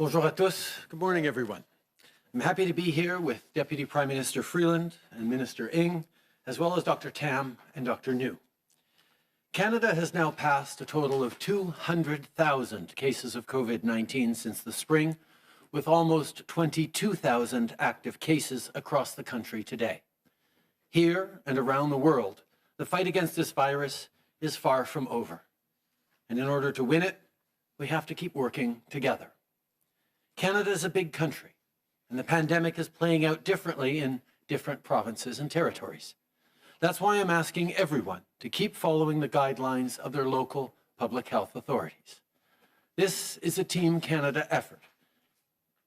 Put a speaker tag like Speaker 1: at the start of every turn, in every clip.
Speaker 1: Bonjour à tous. Good morning, everyone. I'm happy to be here with Deputy Prime Minister Freeland and Minister Ng, as well as Dr. Tam and Dr. New. Canada has now passed a total of 200,000 cases of COVID-19 since the spring, with almost 22,000 active cases across the country today. Here and around the world, the fight against this virus is far from over. And in order to win it, we have to keep working together. Canada is a big country, and the pandemic is playing out differently in different provinces and territories. That's why I'm asking everyone to keep following the guidelines of their local public health authorities. This is a Team Canada effort.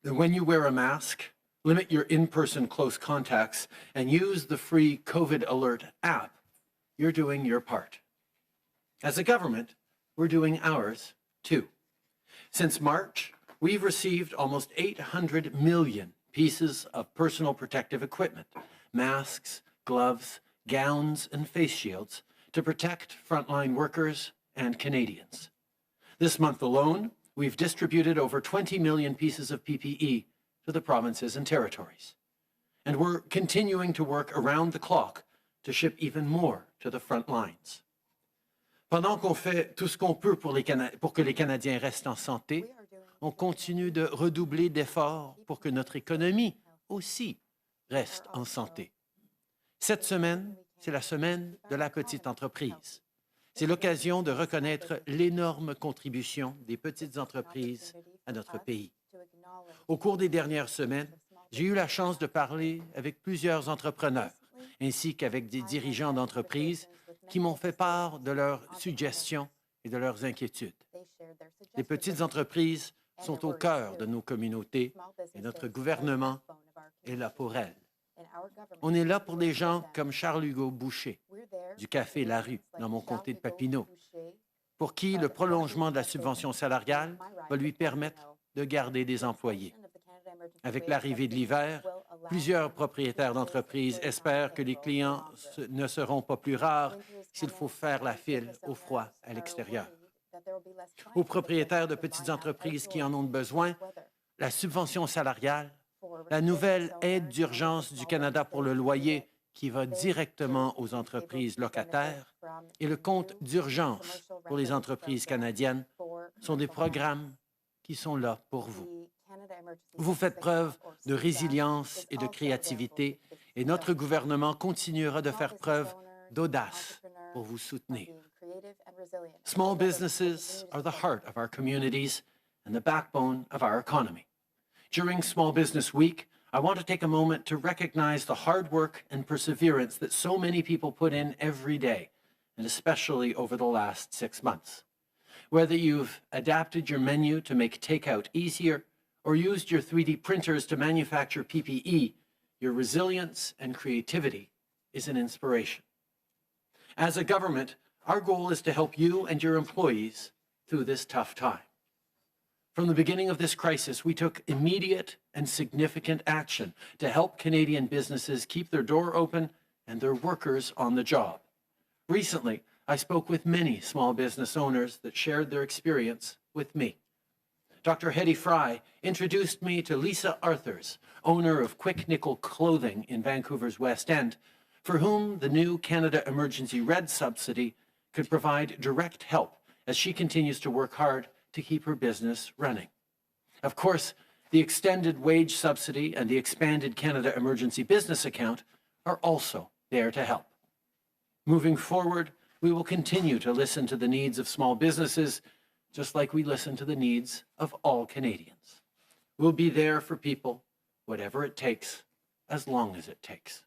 Speaker 1: And when you wear a mask, limit your in-person close contacts, and use the free COVID Alert app, you're doing your part. As a government, we're doing ours too. Since March, we've received almost 800 million pieces of personal protective equipment, masks, gloves, gowns, and face shields to protect frontline workers and Canadians. This month alone, we've distributed over 20 million pieces of PPE to the provinces and territories. And we're continuing to work around the clock to ship even more to the front lines. Pendant qu'on fait tout ce qu'on peut pour que les Canadiens restent en santé, on continue de redoubler d'efforts pour que notre économie aussi reste en santé. Cette semaine, c'est la semaine de la petite entreprise. C'est l'occasion de reconnaître l'énorme contribution des petites entreprises à notre pays. Au cours des dernières semaines, j'ai eu la chance de parler avec plusieurs entrepreneurs, ainsi qu'avec des dirigeants d'entreprises qui m'ont fait part de leurs suggestions et de leurs inquiétudes. Les petites entreprises sont au cœur de nos communautés et notre gouvernement est là pour elles. On est là pour des gens comme Charles-Hugo Boucher, du Café La Rue, dans mon comté de Papineau, pour qui le prolongement de la subvention salariale va lui permettre de garder des employés. Avec l'arrivée de l'hiver, plusieurs propriétaires d'entreprises espèrent que les clients ne seront pas plus rares s'il faut faire la file au froid à l'extérieur. Aux propriétaires de petites entreprises qui en ont besoin, la subvention salariale, la nouvelle aide d'urgence du Canada pour le loyer qui va directement aux entreprises locataires et le compte d'urgence pour les entreprises canadiennes sont des programmes qui sont là pour vous. Vous faites preuve de résilience et de créativité et notre gouvernement continuera de faire preuve d'audace pour vous soutenir. Small businesses are the heart of our communities and the backbone of our economy. During Small Business Week, I want to take a moment to recognize the hard work and perseverance that so many people put in every day, and especially over the last 6 months. Whether you've adapted your menu to make takeout easier or used your 3D printers to manufacture PPE, your resilience and creativity is an inspiration. As a government, our goal is to help you and your employees through this tough time. From the beginning of this crisis, we took immediate and significant action to help Canadian businesses keep their door open and their workers on the job. Recently, I spoke with many small business owners that shared their experience with me. Dr. Hetty Fry introduced me to Lisa Arthurs, owner of Quick Nickel Clothing in Vancouver's West End, for whom the new Canada Emergency Red Subsidy could provide direct help as she continues to work hard to keep her business running. Of course, the extended wage subsidy and the expanded Canada Emergency Business Account are also there to help. Moving forward, we will continue to listen to the needs of small businesses, just like we listen to the needs of all Canadians. We'll be there for people, whatever it takes, as long as it takes.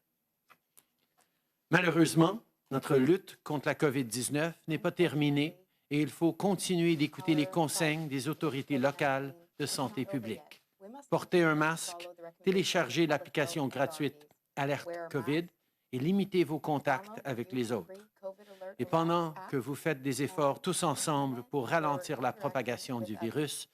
Speaker 1: Malheureusement, notre lutte contre la COVID-19 n'est pas terminée et il faut continuer d'écouter les consignes des autorités locales de santé publique. Portez un masque, téléchargez l'application gratuite Alerte COVID et limitez vos contacts avec les autres. Et pendant que vous faites des efforts tous ensemble pour ralentir la propagation du virus,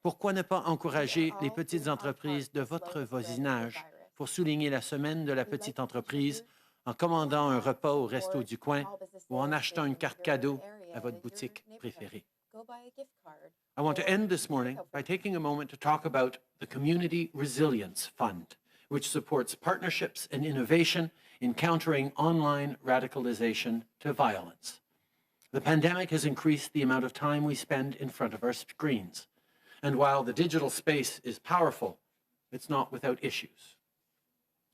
Speaker 1: pourquoi ne pas encourager les petites entreprises de votre voisinage pour souligner la semaine de la petite entreprise en commandant un repas au resto du coin ou en achetant une carte cadeau à votre boutique préférée?
Speaker 2: go buy a gift card.
Speaker 1: I want to end this morning by taking a moment to talk about the Community Resilience Fund, which supports partnerships and innovation in countering online radicalization to violence. The pandemic has increased the amount of time we spend in front of our screens. And while the digital space is powerful, it's not without issues.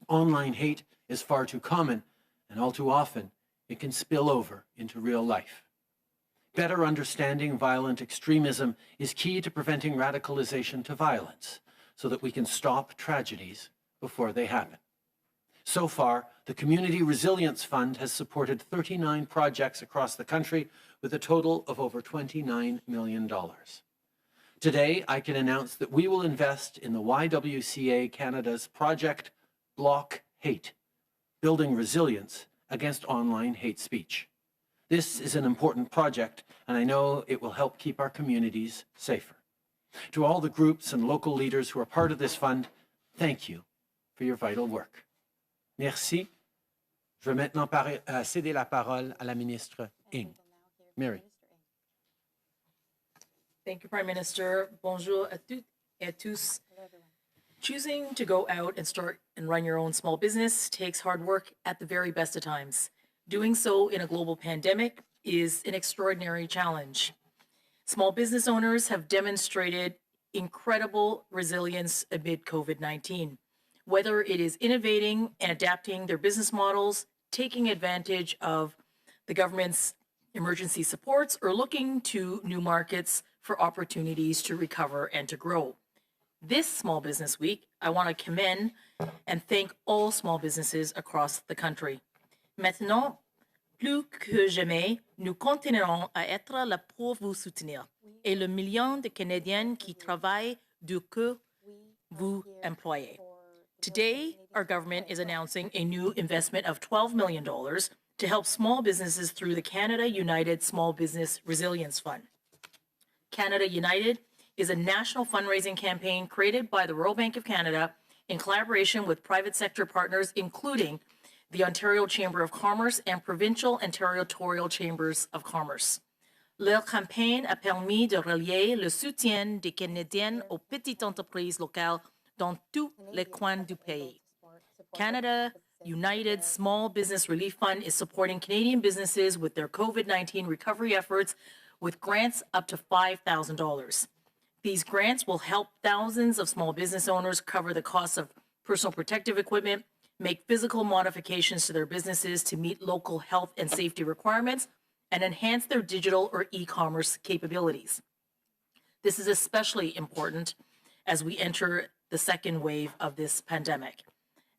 Speaker 1: Online hate is far too common, and all too often, it can spill over into real life. Better understanding violent extremism is key to preventing radicalization to violence, so that we can stop tragedies before they happen. So far, the Community Resilience Fund has supported 39 projects across the country with a total of over $29 million. Today, I can announce that we will invest in the YWCA Canada's project Block Hate, Building Resilience Against Online Hate Speech. This is an important project, and I know it will help keep our communities safer. To all the groups and local leaders who are part of this fund, thank you for your vital work. Merci. Je vais maintenant céder la parole à la ministre Ng. Mary.
Speaker 3: Thank you, Prime Minister. Bonjour à toutes et à tous. Choosing to go out and start and run your own small business takes hard work at the very best of times. Doing so in a global pandemic is an extraordinary challenge. Small business owners have demonstrated incredible resilience amid COVID-19, whether it is innovating and adapting their business models, taking advantage of the government's emergency supports, or looking to new markets for opportunities to recover and to grow. This Small Business Week, I want to commend and thank all small businesses across the country. Maintenant, plus que jamais, nous continuerons à être là pour vous soutenir et le million de Canadiens qui travaillent dur que vous employez. Today, our government is announcing a new investment of $12 million to help small businesses through the Canada United Small Business Resilience Fund. Canada United is a national fundraising campaign created by the Royal Bank of Canada in collaboration with private sector partners, including the Ontario Chamber of Commerce and provincial and territorial chambers of commerce. Leur campagne a permis de relier le soutien des Canadiens aux petites entreprises locales dans tous les coins du pays. Canada United Small Business Relief Fund is supporting Canadian businesses with their COVID-19 recovery efforts with grants up to $5,000. These grants will help thousands of small business owners cover the costs of personal protective equipment, make physical modifications to their businesses to meet local health and safety requirements, and enhance their digital or e-commerce capabilities. This is especially important as we enter the second wave of this pandemic.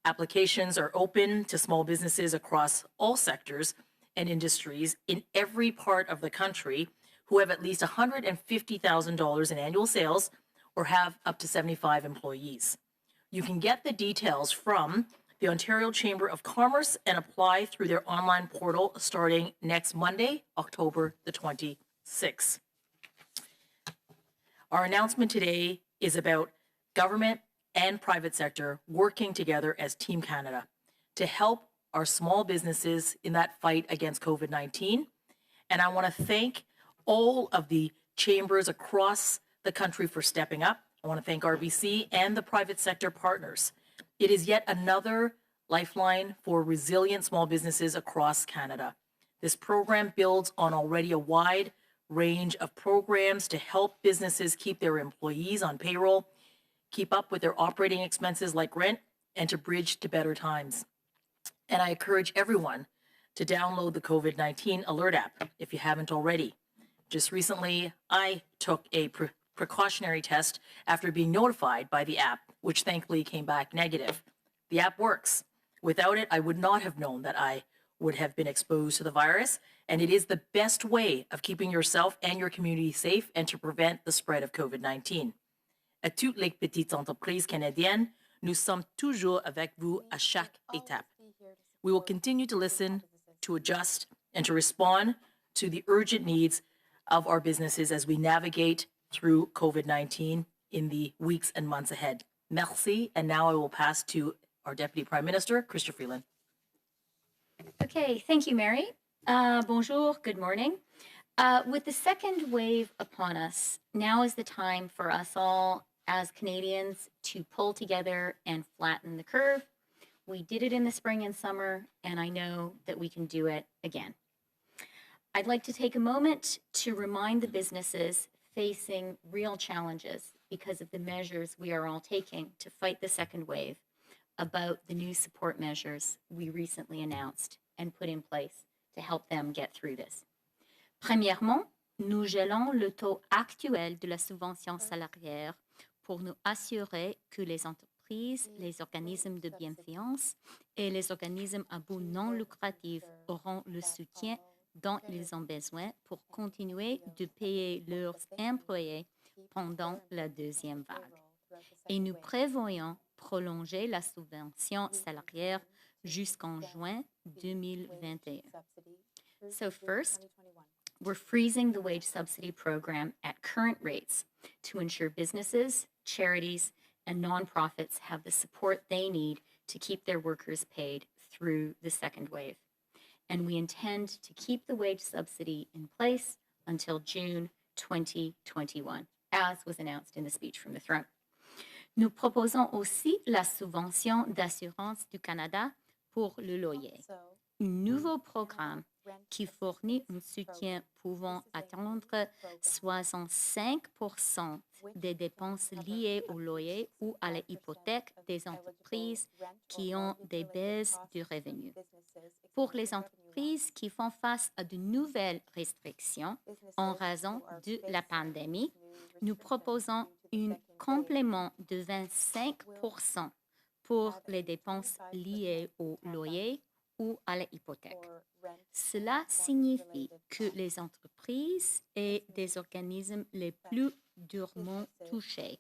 Speaker 3: Applications are open to small businesses across all sectors and industries in every part of the country who have at least $150,000 in annual sales or have up to 75 employees. You can get the details from the Ontario Chamber of Commerce and apply through their online portal starting next Monday, October the 26th. Our announcement today is about government and private sector working together as Team Canada to help our small businesses in that fight against COVID-19. And I want to thank all of the chambers across the country for stepping up. I want to thank RBC and the private sector partners. It is yet another lifeline for resilient small businesses across Canada. This program builds on already a wide range of programs to help businesses keep their employees on payroll, keep up with their operating expenses like rent, and to bridge to better times. And I encourage everyone to download the COVID-19 Alert app if you haven't already. Just recently, I took a precautionary test after being notified by the app, which thankfully came back negative. The app works. Without it, I would not have known that I would have been exposed to the virus, and it is the best way of keeping yourself and your community safe and to prevent the spread of COVID-19. À toutes les petites entreprises canadiennes, nous sommes toujours avec vous à chaque étape. We will continue to listen, to adjust, and to respond to the urgent needs of our businesses as we navigate through COVID-19 in the weeks and months ahead. Merci, and now I will pass to our Deputy Prime Minister, Chrystia Freeland.
Speaker 2: Okay, thank you, Mary. Bonjour, good morning. With the second wave upon us, now is the time for us all as Canadians to pull together and flatten the curve. We did it in the spring and summer, and I know that we can do it again. I'd like to take a moment to remind the businesses facing real challenges because of the measures we are all taking to fight the second wave about the new support measures we recently announced and put in place to help them get through this. Premièrement, nous gelons le taux actuel de la subvention salariale pour nous assurer que les entreprises, les organismes de bienfaisance et les organismes à but non lucratif auront le soutien dont ils ont besoin pour continuer de payer leurs employés pendant la deuxième vague. Et nous prévoyons prolonger la subvention salariale jusqu'en juin 2021. So first, we're freezing the wage subsidy program at current rates to ensure businesses, charities, and nonprofits have the support they need to keep their workers paid through the second wave. And we intend to keep the wage subsidy in place until June 2021, as was announced in the speech from the throne. Nous proposons aussi la subvention d'assurance du Canada pour le loyer, un nouveau programme qui fournit un soutien pouvant atteindre 65% des dépenses liées au loyer ou à l'hypothèque des entreprises qui ont des baisses de revenus. Pour les entreprises qui font face à de nouvelles restrictions en raison de la pandémie, nous proposons un complément de 25% pour les dépenses liées au loyer ou à l'hypothèque. Cela signifie que les entreprises et des organismes les plus durement touchés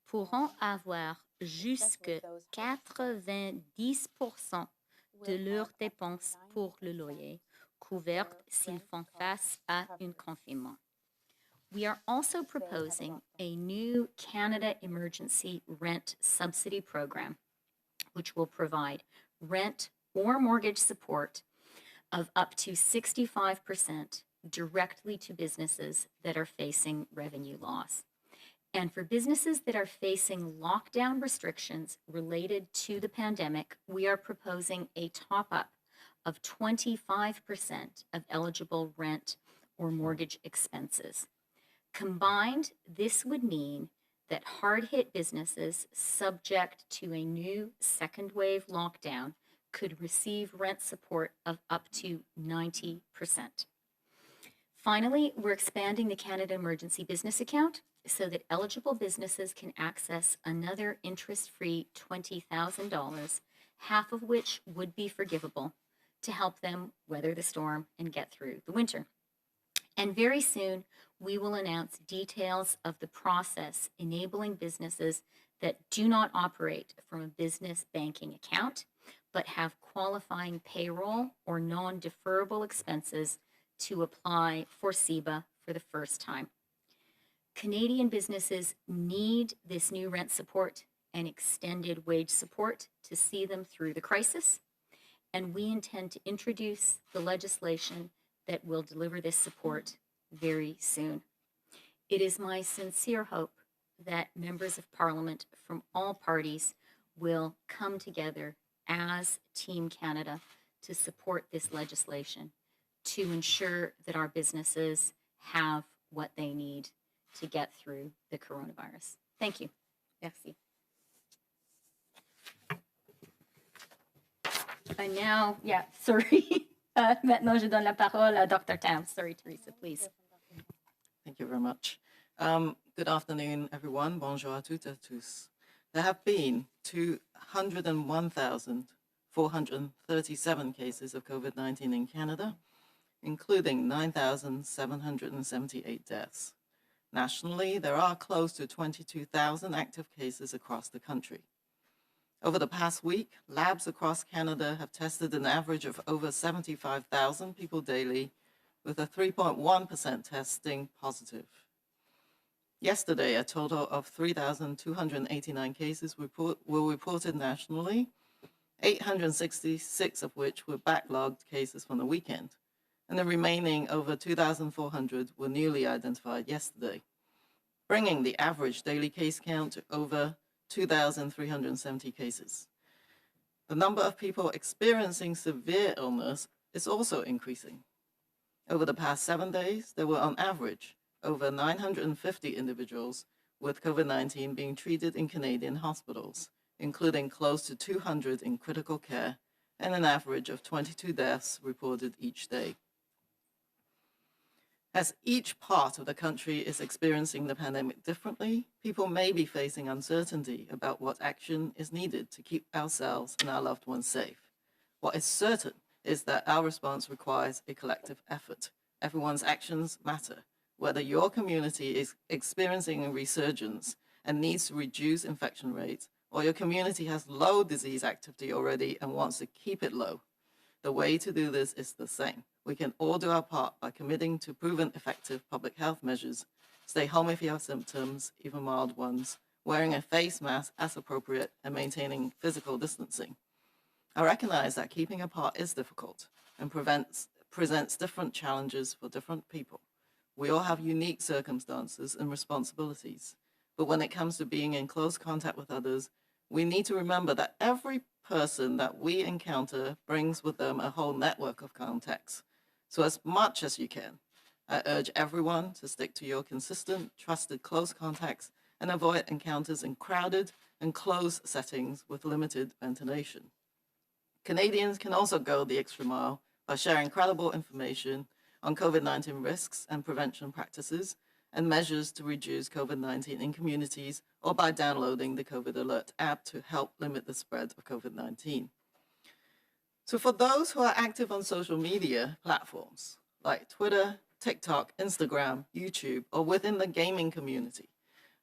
Speaker 2: pourront avoir jusqu'à 90% de leurs dépenses pour le loyer couvertes s'ils font face à un confinement. We are also proposing a new Canada Emergency Rent Subsidy Program, which will provide rent or mortgage support of up to 65% directly to businesses that are facing revenue loss. And for businesses that are facing lockdown restrictions related to the pandemic, we are proposing a top-up of 25% of eligible rent or mortgage expenses. Combined, this would mean that hard-hit businesses subject to a new second wave lockdown could receive rent support of up to 90%. Finally, we're expanding the Canada Emergency Business Account so that eligible businesses can access another interest-free $20,000, half of which would be forgivable, to help them weather the storm and get through the winter. And very soon, we will announce details of the process enabling businesses that do not operate from a business banking account but have qualifying payroll or non-deferrable expenses to apply for CEBA for the first time. Canadian businesses need this new rent support and extended wage support to see them through the crisis, and we intend to introduce the legislation that will deliver this support very soon. It is my sincere hope that members of Parliament from all parties will come together as Team Canada to support this legislation to ensure that our businesses have what they need to get through the coronavirus. Thank you. Merci. And now, sorry. Maintenant, je donne la parole à Dr. Tam. Sorry, Theresa, please.
Speaker 4: Thank you very much. Good afternoon, everyone. Bonjour à toutes et à tous. There have been 201,437 cases of COVID-19 in Canada, including 9,778 deaths. Nationally, there are close to 22,000 active cases across the country. Over the past week, labs across Canada have tested an average of over 75,000 people daily, with a 3.1% testing positive. Yesterday, a total of 3,289 cases were reported nationally, 866 of which were backlogged cases from the weekend, and the remaining over 2,400 were newly identified yesterday, bringing the average daily case count to over 2,370 cases. The number of people experiencing severe illness is also increasing. Over the past 7 days, there were on average over 950 individuals with COVID-19 being treated in Canadian hospitals, including close to 200 in critical care and an average of 22 deaths reported each day. As each part of the country is experiencing the pandemic differently, people may be facing uncertainty about what action is needed to keep ourselves and our loved ones safe. What is certain is that our response requires a collective effort. Everyone's actions matter. Whether your community is experiencing a resurgence and needs to reduce infection rates, or your community has low disease activity already and wants to keep it low, the way to do this is the same. We can all do our part by committing to proven effective public health measures. Stay home if you have symptoms, even mild ones, wearing a face mask as appropriate, and maintaining physical distancing. I recognize that keeping apart is difficult and presents different challenges for different people. We all have unique circumstances and responsibilities, but when it comes to being in close contact with others, we need to remember that every person that we encounter brings with them a whole network of contacts. So as much as you can, I urge everyone to stick to your consistent, trusted, close contacts and avoid encounters in crowded and closed settings with limited ventilation. Canadians can also go the extra mile by sharing credible information on COVID-19 risks and prevention practices and measures to reduce COVID-19 in communities, or by downloading the COVID Alert app to help limit the spread of COVID-19. So for those who are active on social media platforms like Twitter, TikTok, Instagram, YouTube, or within the gaming community,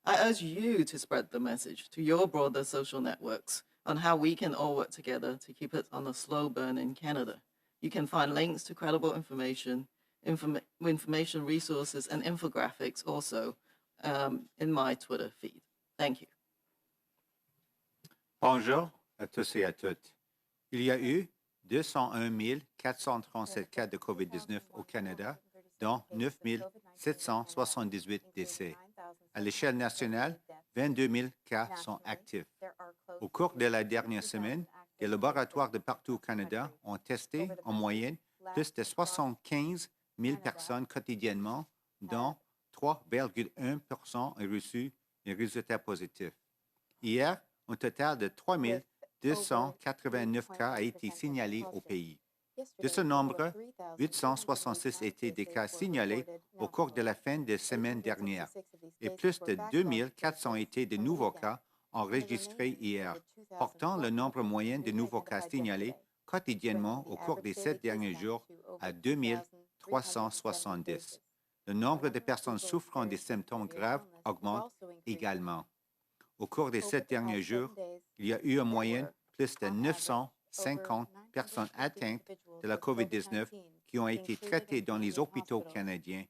Speaker 4: I urge you to spread the message to your broader social networks on how we can all work together to keep it on a slow burn in Canada. You can find links to credible information resources and infographics also in my Twitter feed. Thank you.
Speaker 5: Bonjour à tous et à toutes. Il y a eu 201 437 cas de COVID-19 au Canada, dont 9 778 décès. À l'échelle nationale, 22 000 cas sont actifs. Au cours de la dernière semaine, des laboratoires de partout au Canada ont testé en moyenne plus de 75 000 personnes quotidiennement, dont 3,1% ont reçu un résultat positif. Hier, un total de 3 289 cas a été signalé au pays. De ce nombre, 866 étaient des cas signalés au cours de la fin de semaine dernière et plus de 2 400 étaient de nouveaux cas enregistrés hier, portant le nombre moyen de nouveaux cas signalés quotidiennement au cours des 7 derniers jours à 2 370. Le nombre de personnes souffrant des symptômes graves augmente également. Au cours des 7 derniers jours, il y a eu en moyenne plus de 950 personnes atteintes de la COVID-19 qui ont été traitées dans les hôpitaux canadiens,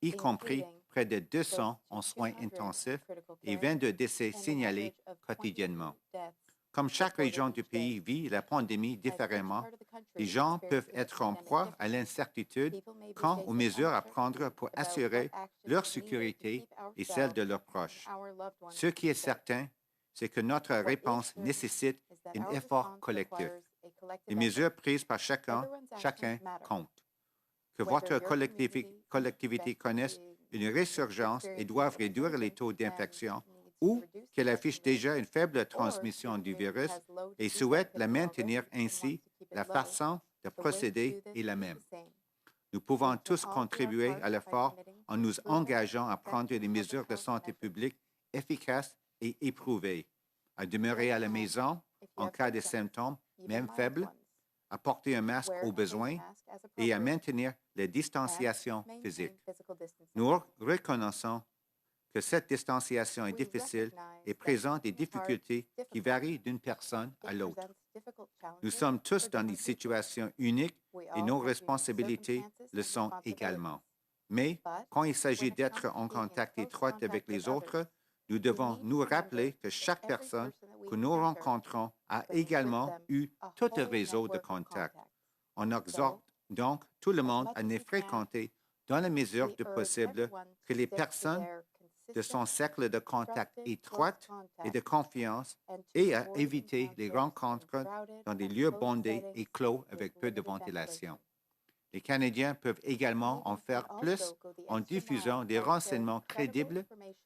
Speaker 5: y compris près de 200 en soins intensifs et 22 décès signalés quotidiennement. Comme chaque région du pays vit la pandémie différemment, les gens peuvent être en proie à l'incertitude quant aux mesures à prendre pour assurer leur sécurité et celle de leurs proches. Ce qui est certain, c'est que notre réponse nécessite un effort collectif. Les mesures prises par chacun comptent. Que votre collectivité connaisse une résurgence et doive réduire les taux d'infection, ou qu'elle affiche déjà une faible transmission du virus et souhaite la maintenir ainsi, la façon de procéder est la même. Nous pouvons tous contribuer à l'effort en nous engageant à prendre des mesures de santé publique efficaces et éprouvées, à demeurer à la maison en cas de symptômes, même faibles, à porter un masque au besoin et à maintenir la distanciation physique. Nous reconnaissons que cette distanciation est difficile et présente des difficultés qui varient d'une personne à l'autre. Nous sommes tous dans des situations uniques et nos responsabilités le sont également. Mais quand il s'agit d'être en contact étroit avec les autres, nous devons nous rappeler que chaque personne que nous rencontrons a également eu tout un réseau de contacts. On exhorte Donc, tout le monde en est fréquenté dans la mesure du possible que les personnes de son cercle de contact étroite et de confiance et à éviter les rencontres dans des lieux bondés et clos avec peu de ventilation. Les Canadiens peuvent également en faire plus en diffusant des renseignements crédibles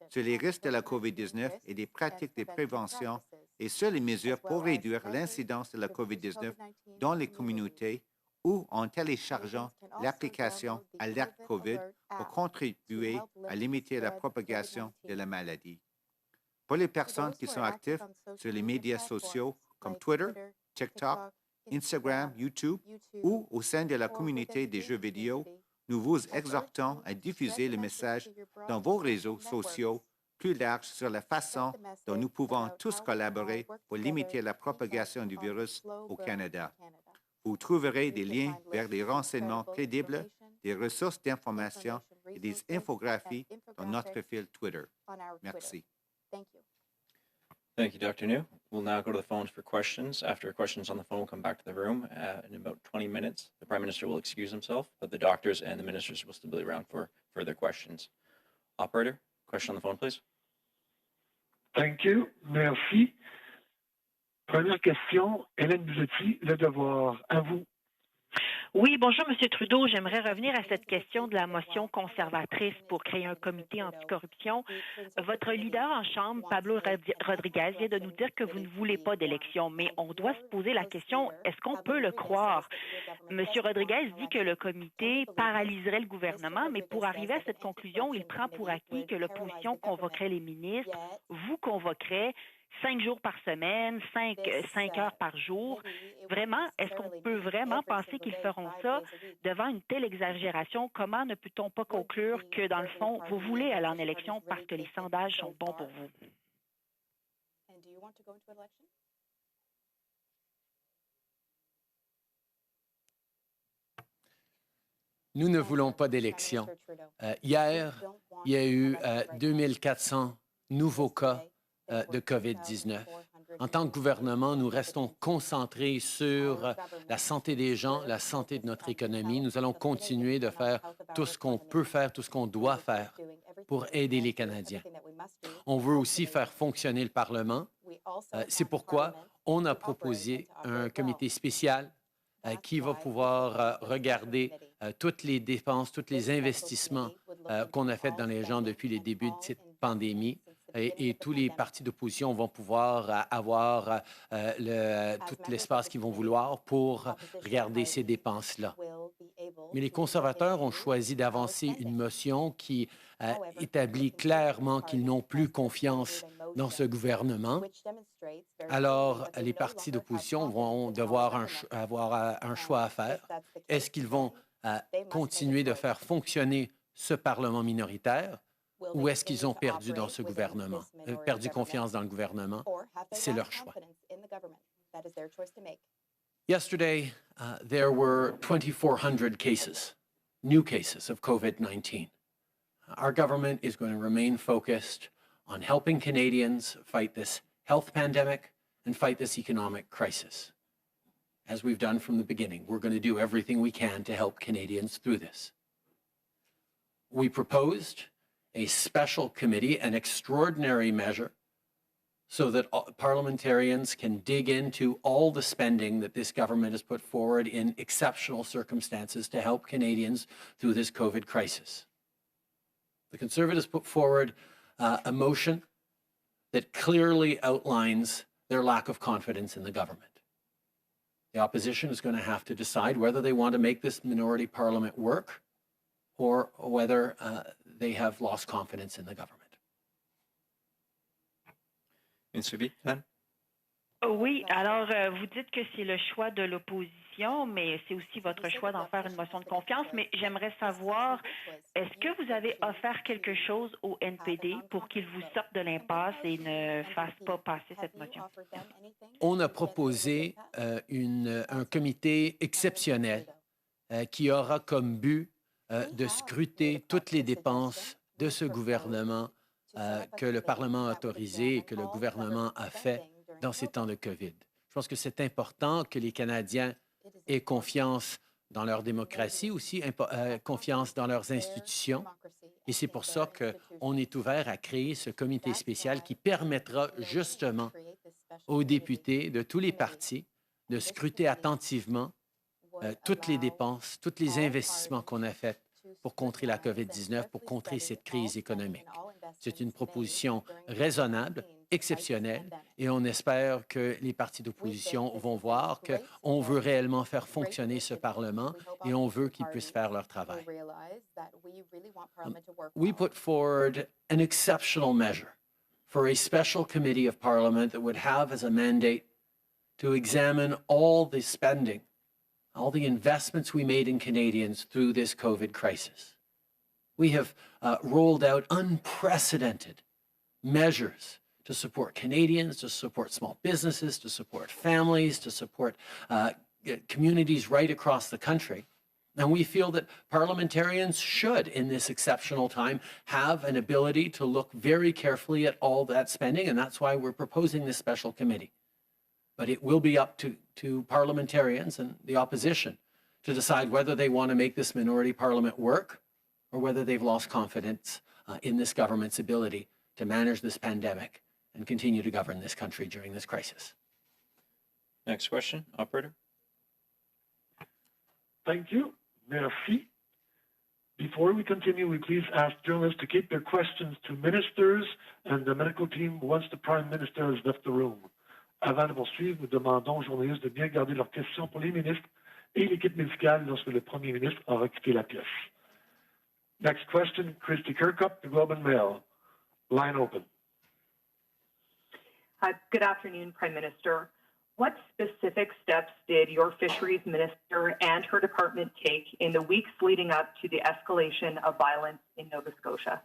Speaker 5: sur les risques de la COVID-19 et des pratiques de prévention et sur les mesures pour réduire l'incidence de la COVID-19 dans les communautés ou en téléchargeant l'application Alerte COVID pour contribuer à limiter la propagation de la maladie. Pour les personnes qui sont actives sur les médias sociaux comme Twitter, TikTok, Instagram, YouTube ou au sein de la communauté des jeux vidéo, nous vous exhortons à diffuser le message dans vos réseaux sociaux plus larges sur la façon dont nous pouvons tous collaborer pour limiter la propagation du virus au Canada. Vous trouverez des liens vers des renseignements crédibles, des ressources d'information et des infographies dans notre fil Twitter. Merci.
Speaker 6: Thank you, Dr. New. We'll now go to the phones for questions. After questions on the phone, come back to the room. In about 20 minutes, the Prime Minister will excuse himself, but the doctors and the ministers will still be around for further questions. Operator, question on the phone, please.
Speaker 7: Thank you. Merci. Première question, Hélène Buzetti, Le Devoir. À vous.
Speaker 8: Oui, bonjour, M. Trudeau. J'aimerais revenir à cette question de la motion conservatrice pour créer un comité anticorruption. Votre leader en Chambre, Pablo Rodriguez, vient de nous dire que vous ne voulez pas d'élection, mais on doit se poser la question, est-ce qu'on peut le croire? M. Rodriguez dit que le comité paralyserait le gouvernement, mais pour arriver à cette conclusion, il prend pour acquis que l'opposition convoquerait les ministres, vous convoquerait 5 jours par semaine, 5 heures par jour. Vraiment, est-ce qu'on peut vraiment penser qu'ils feront ça devant une telle exagération? Comment ne peut-on pas conclure que, dans le fond, vous voulez aller en élection parce que les sondages sont bons pour vous?
Speaker 1: Nous ne voulons pas d'élection. Hier, il y a eu 2400 nouveaux cas de COVID-19. En tant que gouvernement, nous restons concentrés sur la santé des gens, la santé de notre économie. Nous allons continuer de faire tout ce qu'on peut faire, tout ce qu'on doit faire pour aider les Canadiens. On veut aussi faire fonctionner le Parlement. C'est pourquoi on a proposé un comité spécial qui va pouvoir regarder toutes les dépenses, tous les investissements qu'on a faits dans les gens depuis les débuts de cette pandémie. Et tous les partis d'opposition vont pouvoir avoir tout l'espace qu'ils vont vouloir pour regarder ces dépenses-là. Mais les conservateurs ont choisi d'avancer une motion qui établit clairement qu'ils n'ont plus confiance dans ce gouvernement. Alors, les partis d'opposition vont devoir avoir un choix à faire. Est-ce qu'ils vont continuer de faire fonctionner ce Parlement minoritaire? Ou est-ce qu'ils ont perdu dans ce gouvernement, perdu confiance dans le gouvernement? C'est leur choix. Yesterday, there were 2,400 cases, new cases of COVID-19. Our government is going to remain focused on helping Canadians fight this health pandemic and fight this economic crisis. As we've done from the beginning, we're going to do everything we can to help Canadians through this. We proposed a special committee, an extraordinary measure, so that parliamentarians can dig into all the spending that this government has put forward in exceptional circumstances to help Canadians through this COVID crisis. The Conservatives put forward a motion that clearly outlines their lack of confidence in the government. The opposition is going to have to decide whether they want to make this minority parliament work or whether they have lost confidence in the government.
Speaker 8: Oui, alors vous dites que c'est le choix de l'opposition, mais c'est aussi votre choix d'en faire une motion de confiance. Mais j'aimerais savoir, est-ce que vous avez offert quelque chose au NPD pour qu'il vous sorte de l'impasse et ne fasse pas passer cette motion?
Speaker 1: On a proposé un comité exceptionnel qui aura comme but de scruter toutes les dépenses de ce gouvernement que le Parlement a autorisé et que le gouvernement a fait dans ces temps de COVID. Je pense que c'est important que les Canadiens aient confiance dans leur démocratie, aussi confiance dans leurs institutions. Et c'est pour ça qu'on est ouvert à créer ce comité spécial qui permettra justement aux députés de tous les partis de scruter attentivement toutes les dépenses, tous les investissements qu'on a faits pour contrer la COVID-19, pour contrer cette crise économique. C'est une proposition raisonnable, exceptionnelle, et on espère que les partis d'opposition vont voir qu'on veut réellement faire fonctionner ce Parlement et on veut qu'ils puissent faire leur travail. We put forward an exceptional measure for a special committee of Parliament that would have as a mandate to examine all the spending, all the investments we made in Canadians through this COVID crisis. We have rolled out unprecedented measures to support Canadians, to support small businesses, to support families, to support communities right across the country. And we feel that parliamentarians should, in this exceptional time, have an ability to look very carefully at all that spending, and that's why we're proposing this special committee. But it will be up to parliamentarians and the opposition to decide whether they want to make this minority parliament work or whether they've lost confidence in this government's ability to manage this pandemic and continue to govern this country during this crisis.
Speaker 6: Next question, operator.
Speaker 7: Thank you. Merci. Before we continue, we please ask journalists to keep their questions to ministers and the medical team once the Prime Minister has left the room. Avant de poursuivre, nous demandons aux journalistes de bien garder leurs questions pour les ministres et l'équipe médicale lorsque le Premier ministre aura quitté la pièce. Next question, Chrystia Kirkup, the Globe and Mail. Line open.
Speaker 9: Good afternoon, Prime Minister. What specific steps did your Fisheries Minister and her department take in the weeks leading up to the escalation of violence in Nova Scotia?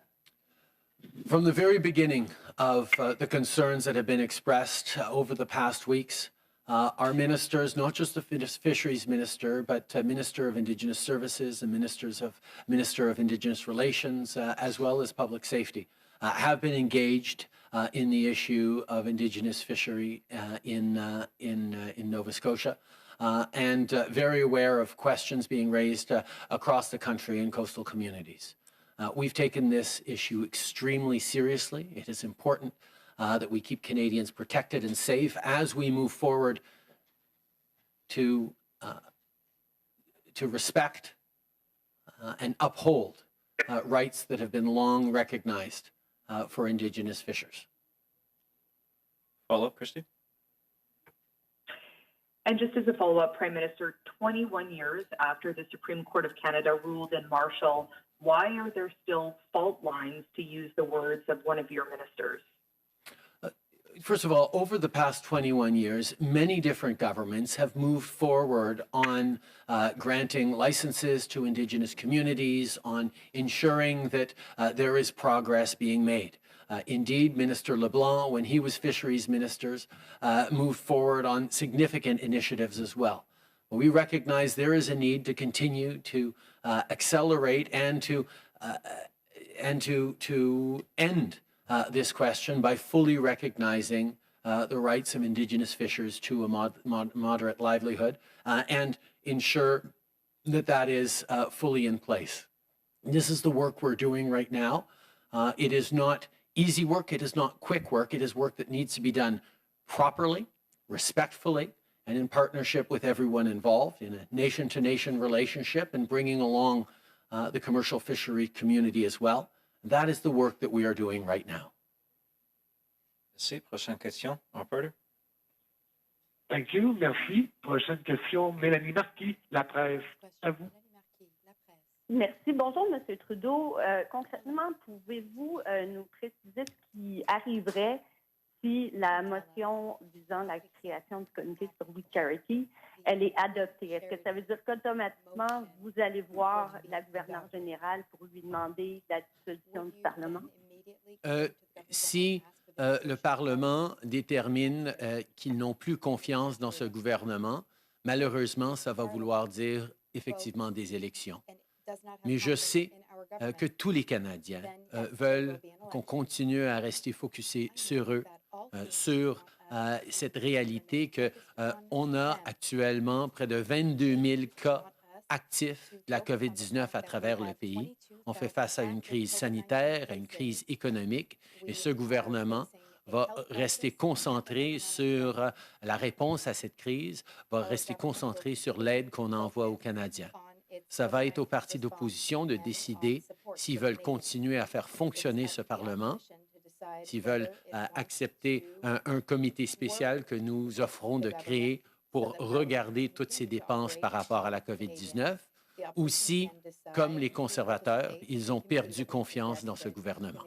Speaker 1: From the very beginning of the concerns that have been expressed over the past weeks, our ministers, not just the Fisheries Minister, but Minister of Indigenous Services and Minister of Indigenous Relations, as well as Public Safety, have been engaged in the issue of Indigenous fishery in Nova Scotia, and very aware of questions being raised across the country in coastal communities. We've taken this issue extremely seriously. It is important that we keep Canadians protected and safe as we move forward to respect and uphold rights that have been long recognized for Indigenous fishers.
Speaker 6: Follow-up, Chrystia?
Speaker 9: And just as a follow-up, Prime Minister, 21 years after the Supreme Court of Canada ruled in Marshall, why are there still fault lines, to use the words of one of your ministers?
Speaker 1: First of all, over the past 21 years, many different governments have moved forward on granting licenses to Indigenous communities, on ensuring that there is progress being made. Indeed, Minister LeBlanc, when he was Fisheries Minister, moved forward on significant initiatives as well. We recognize there is a need to continue to accelerate and to end this question by fully recognizing the rights of Indigenous fishers to a moderate livelihood and ensure that that is fully in place. This is the work we're doing right now. It is not easy work. It is not quick work. It is work that needs to be done properly, respectfully, and in partnership with everyone involved in a nation-to-nation relationship and bringing along the commercial fishery community as well. That is the work that we are doing right now.
Speaker 6: Merci. Prochaine question, operator.
Speaker 7: Thank you. Merci. Prochaine question, Mélanie Marquis, La Presse. À vous.
Speaker 10: Merci. Bonjour, M. Trudeau. Concrètement, pouvez-vous nous préciser ce qui arriverait si la motion visant la création du comité sur We Charity, elle est adoptée? Est-ce que ça veut dire qu'automatiquement, vous allez voir la gouverneure générale pour lui demander la dissolution du Parlement?
Speaker 1: Si le Parlement détermine qu'ils n'ont plus confiance dans ce gouvernement, malheureusement, ça va vouloir dire effectivement des élections. Mais je sais que tous les Canadiens veulent qu'on continue à rester focusé sur eux, sur cette réalité qu'on a actuellement près de 22 000 cas actif de la COVID-19 à travers le pays. On fait face à une crise sanitaire, à une crise économique, et ce gouvernement va rester concentré sur la réponse à cette crise, va rester concentré sur l'aide qu'on envoie aux Canadiens. Ça va être aux partis d'opposition de décider s'ils veulent continuer à faire fonctionner ce Parlement, s'ils veulent accepter un comité spécial que nous offrons de créer pour regarder toutes ces dépenses par rapport à la COVID-19, ou si, comme les conservateurs, ils ont perdu confiance dans ce gouvernement.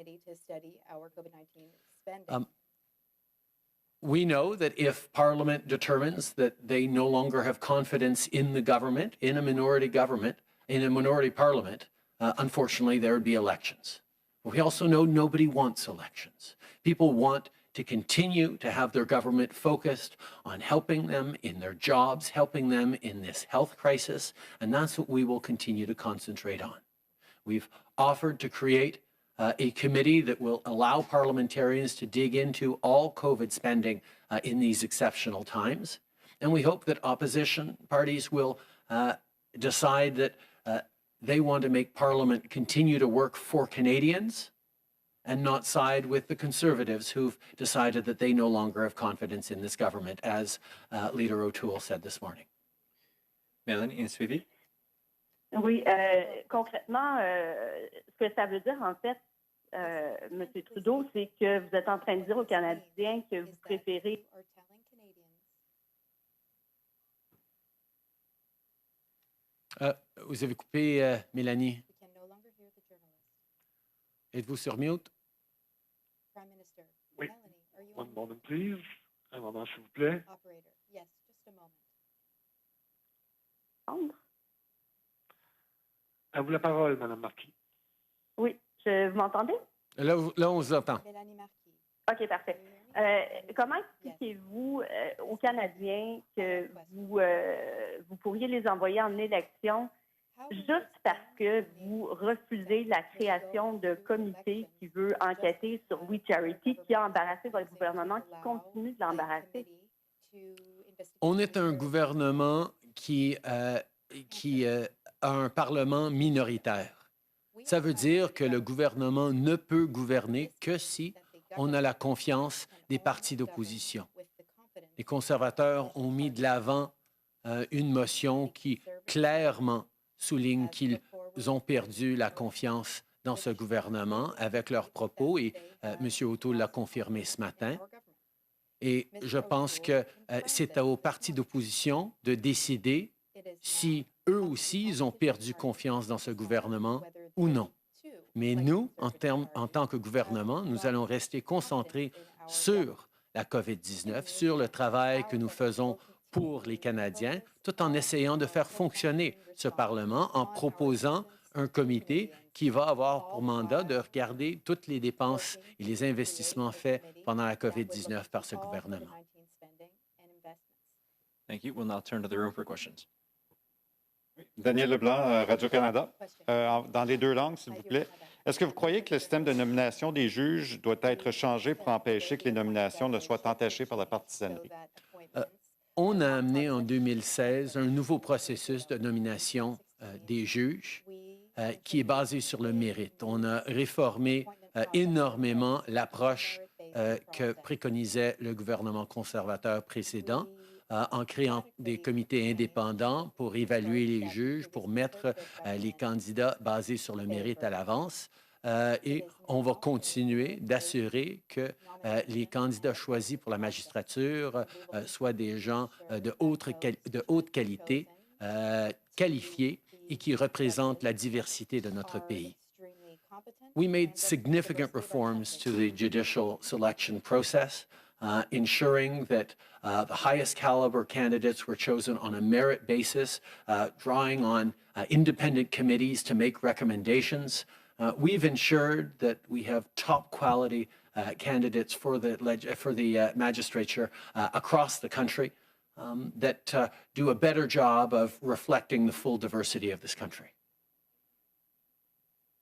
Speaker 1: We know that if Parliament determines that they no longer have confidence in the government, in a minority parliament, unfortunately, there would be elections. We also know nobody wants elections. People want to continue to have their government focused on helping them in their jobs, helping them in this health crisis, and that's what we will continue to concentrate on. We've offered to create a committee that will allow parliamentarians to dig into all COVID spending in these exceptional times. And we hope that opposition parties will decide that they want to make Parliament continue to work for Canadians and not side with the Conservatives who've decided that they no longer have confidence in this government, as Leader O'Toole said this morning.
Speaker 6: Mélanie, un suivi?
Speaker 10: Oui, concrètement, ce que ça veut dire, en fait, M. Trudeau, c'est que vous êtes en train de dire aux Canadiens que vous préférez...
Speaker 1: Vous avez coupé, Mélanie. Êtes-vous sur mute?
Speaker 7: Oui. One moment, please. Un moment, s'il vous plaît. À vous la parole, Mme Marquis.
Speaker 10: Oui, vous m'entendez?
Speaker 1: Là, on vous entend.
Speaker 10: OK, parfait. Comment expliquez-vous aux Canadiens que vous pourriez les envoyer en élection juste parce que vous refusez la création de comités qui veut enquêter sur We Charity, qui a embarrassé votre gouvernement, qui continue de l'embarrasser?
Speaker 1: On est un gouvernement qui a un Parlement minoritaire. Ça veut dire que le gouvernement ne peut gouverner que si on a la confiance des partis d'opposition. Les conservateurs ont mis de l'avant une motion qui clairement souligne qu'ils ont perdu la confiance dans ce gouvernement avec leurs propos, et M. O'Toole l'a confirmé ce matin. Et je pense que c'est aux partis d'opposition de décider si eux aussi, ils ont perdu confiance dans ce gouvernement ou non. Mais nous, en tant que gouvernement, nous allons rester concentrés sur la COVID-19, sur le travail que nous faisons pour les Canadiens, tout en essayant de faire fonctionner ce Parlement, en proposant un comité qui va avoir pour mandat de regarder toutes les dépenses et les investissements faits pendant la COVID-19 par ce gouvernement.
Speaker 6: Thank you. We'll now turn to the room for questions.
Speaker 11: Daniel Leblanc, Radio-Canada. Dans les deux langues, s'il vous plaît. Est-ce que vous croyez que le système de nomination des juges doit être changé pour empêcher que les nominations ne soient entachées par la partisanerie?
Speaker 1: On a amené en 2016 un nouveau processus de nomination des juges qui est basé sur le mérite. On a réformé énormément l'approche que préconisait le gouvernement conservateur précédent, en créant des comités indépendants pour évaluer les juges, pour mettre les candidats basés sur le mérite à l'avance. Et on va continuer d'assurer que les candidats choisis pour la magistrature soient des gens de haute qualité, qualifiés et qui représentent la diversité de notre pays. We made significant reforms to the judicial selection process, ensuring that the highest caliber candidates were chosen on a merit basis, drawing on independent committees to make recommendations. We've ensured that we have top quality candidates for the magistrature across the country that do a better job of reflecting the full diversity of this country.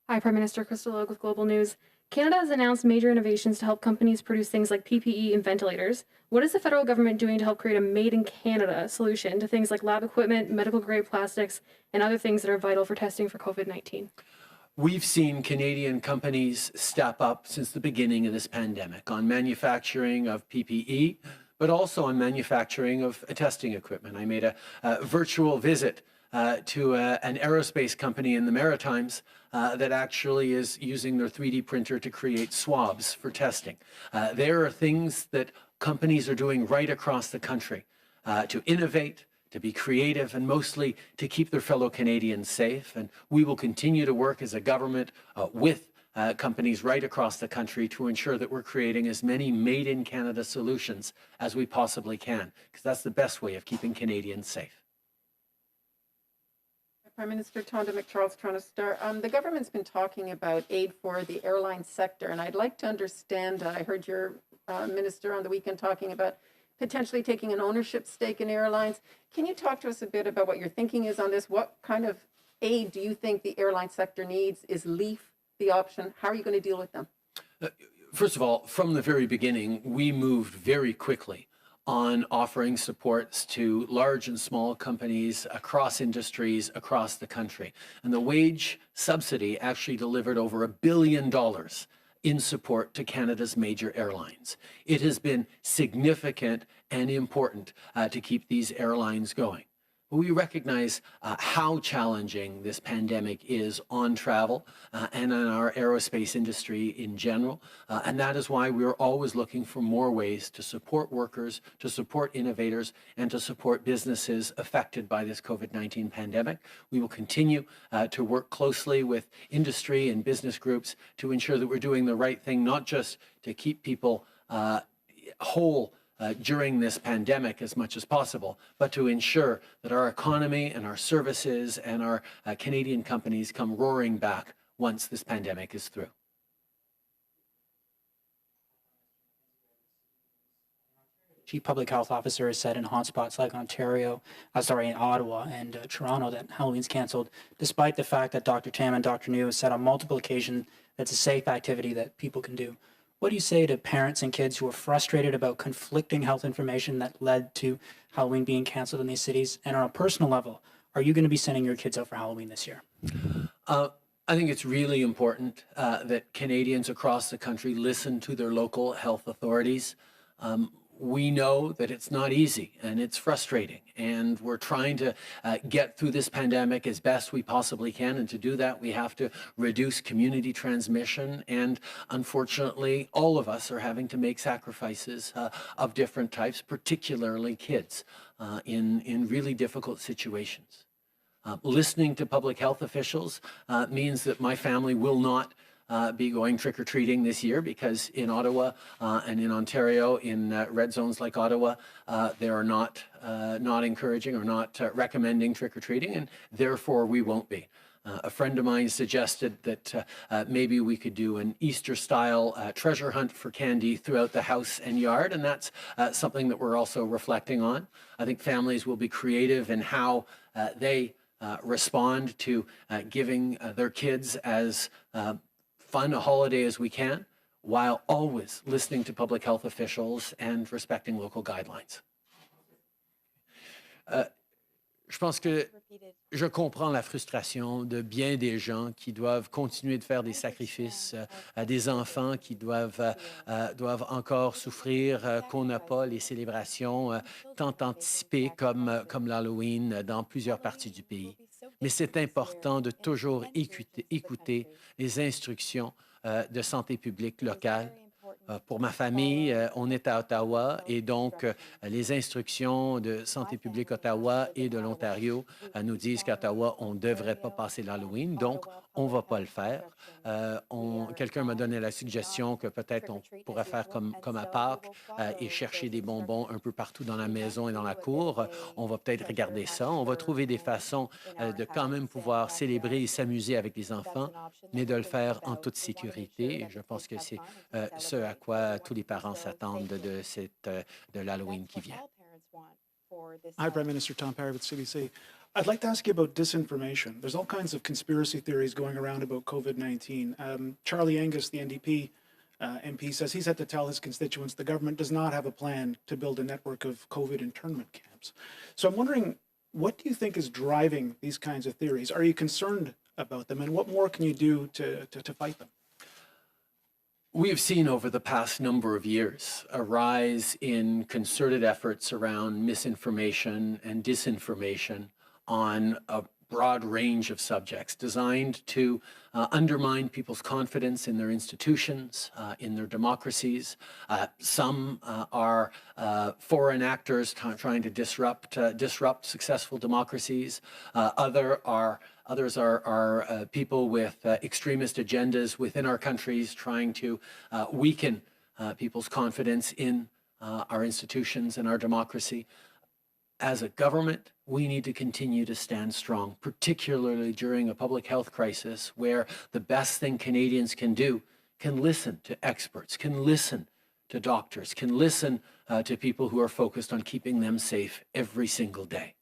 Speaker 12: Hi, Prime Minister Chrystia with Global News. Canada has announced major innovations to help companies produce things like PPE and ventilators. What is the federal government doing to help create a made in Canada solution to things like lab equipment, medical grade plastics, and other things that are vital for testing for COVID-19?
Speaker 1: We've seen Canadian companies step up since the beginning of this pandemic on manufacturing of PPE, but also on manufacturing of testing equipment. I made a virtual visit to an aerospace company in the Maritimes that actually is using their 3D printer to create swabs for testing. There are things that companies are doing right across the country to innovate, to be creative, and mostly to keep their fellow Canadians safe. And we will continue to work as a government with companies right across the country to ensure that we're creating as many made in Canada solutions as we possibly can, because that's the best way of keeping Canadians safe.
Speaker 13: Prime Minister Tonda McCharles, Toronto Star. The government's been talking about aid for the airline sector, and I'd like to understand, I heard your minister on the weekend talking about potentially taking an ownership stake in airlines. Can you talk to us a bit about what your thinking is on this? What kind of aid do you think the airline sector needs? Is LEAF the option? How are you going to deal with them?
Speaker 1: First of all, from the very beginning, we moved very quickly on offering supports to large and small companies across industries across the country. And the wage subsidy actually delivered over $1 billion in support to Canada's major airlines. It has been significant and important to keep these airlines going. We recognize how challenging this pandemic is on travel and on our aerospace industry in general. And that is why we're always looking for more ways to support workers, to support innovators, and to support businesses affected by this COVID-19 pandemic. We will continue to work closely with industry and business groups to ensure that we're doing the right thing, not just to keep people whole during this pandemic as much as possible, but to ensure that our economy and our services and our Canadian companies come roaring back once this pandemic is through.
Speaker 14: Chief Public Health Officer has said in hotspots like in Ottawa and Toronto that Halloween's canceled, despite the fact that Dr. Tam and Dr. New have said on multiple occasions that's a safe activity that people can do. What do you say to parents and kids who are frustrated about conflicting health information that led to Halloween being canceled in these cities? And on a personal level, are you going to be sending your kids out for Halloween this year?
Speaker 1: I think it's really important that Canadians across the country listen to their local health authorities. We know that it's not easy and it's frustrating, and we're trying to get through this pandemic as best we possibly can. And to do that, we have to reduce community transmission. And unfortunately, all of us are having to make sacrifices of different types, particularly kids, in really difficult situations. Listening to public health officials means that my family will not be going trick-or-treating this year, because in Ottawa and in Ontario, in red zones like Ottawa, they are not encouraging or not recommending trick-or-treating, and therefore we won't be. A friend of mine suggested that maybe we could do an Easter-style treasure hunt for candy throughout the house and yard, and that's something that we're also reflecting on. I think families will be creative in how they respond to giving their kids as fun a holiday as we can, while always listening to public health officials and respecting local guidelines. Je pense que je comprends la frustration de bien des gens qui doivent continuer de faire des sacrifices à des enfants qui doivent encore souffrir, qu'on n'a pas les célébrations tant anticipées comme l'Halloween dans plusieurs parties du pays. Mais c'est important de toujours écouter les instructions de santé publique locale. Pour ma famille, on est à Ottawa et donc les instructions de santé publique Ottawa et de l'Ontario nous disent qu'à Ottawa, on ne devrait pas passer l'Halloween, donc on ne va pas le faire. Quelqu'un m'a donné la suggestion que peut-être on pourrait faire comme à Pâques et chercher des bonbons un peu partout dans la maison et dans la cour. On va peut-être regarder ça. On va trouver des façons de quand même pouvoir célébrer et s'amuser avec les enfants, mais de le faire en toute sécurité. Et je pense que c'est ce à quoi tous les parents s'attendent de l'Halloween qui vient.
Speaker 15: Hi, Prime Minister Tom Perry with CBC. I'd like to ask you about disinformation. There's all kinds of conspiracy theories going around about COVID-19. Charlie Angus, the NDP MP, says he's had to tell his constituents the government does not have a plan to build a network of COVID internment camps. So I'm wondering, what do you think is driving these kinds of theories? Are you concerned about them, and what more can you do to fight them?
Speaker 1: We have seen over the past number of years a rise in concerted efforts around misinformation and disinformation on a broad range of subjects designed to undermine people's confidence in their institutions, in their democracies. Some are foreign actors trying to disrupt successful democracies. Others are people with extremist agendas within our countries trying to weaken people's confidence in our institutions and our democracy. As a government, we need to continue to stand strong, particularly during a public health crisis where the best thing Canadians can do can listen to experts, can listen to doctors, can listen to people who are focused on keeping them safe every single day.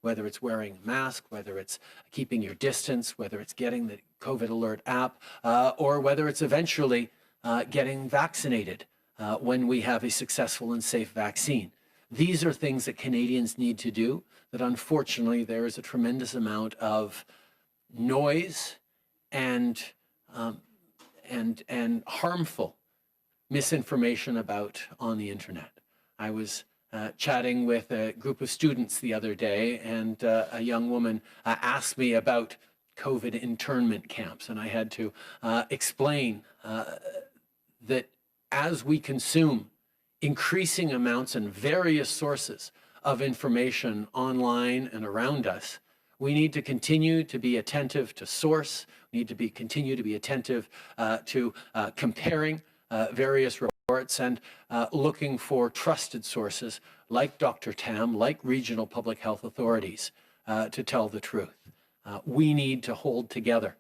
Speaker 1: Whether it's wearing a mask, whether it's keeping your distance, whether it's getting the COVID Alert app, or whether it's eventually getting vaccinated when we have a successful and safe vaccine. These are things that Canadians need to do, that unfortunately there is a tremendous amount of noise and harmful misinformation about on the internet. I was chatting with a group of students the other day, and a young woman asked me about COVID internment camps, and I had to explain that as we consume increasing amounts and various sources of information online and around us, we need to continue to be attentive to source. We need to continue to be attentive to comparing various reports and looking for trusted sources like Dr. Tam, like regional public health authorities to tell the truth. We need to hold together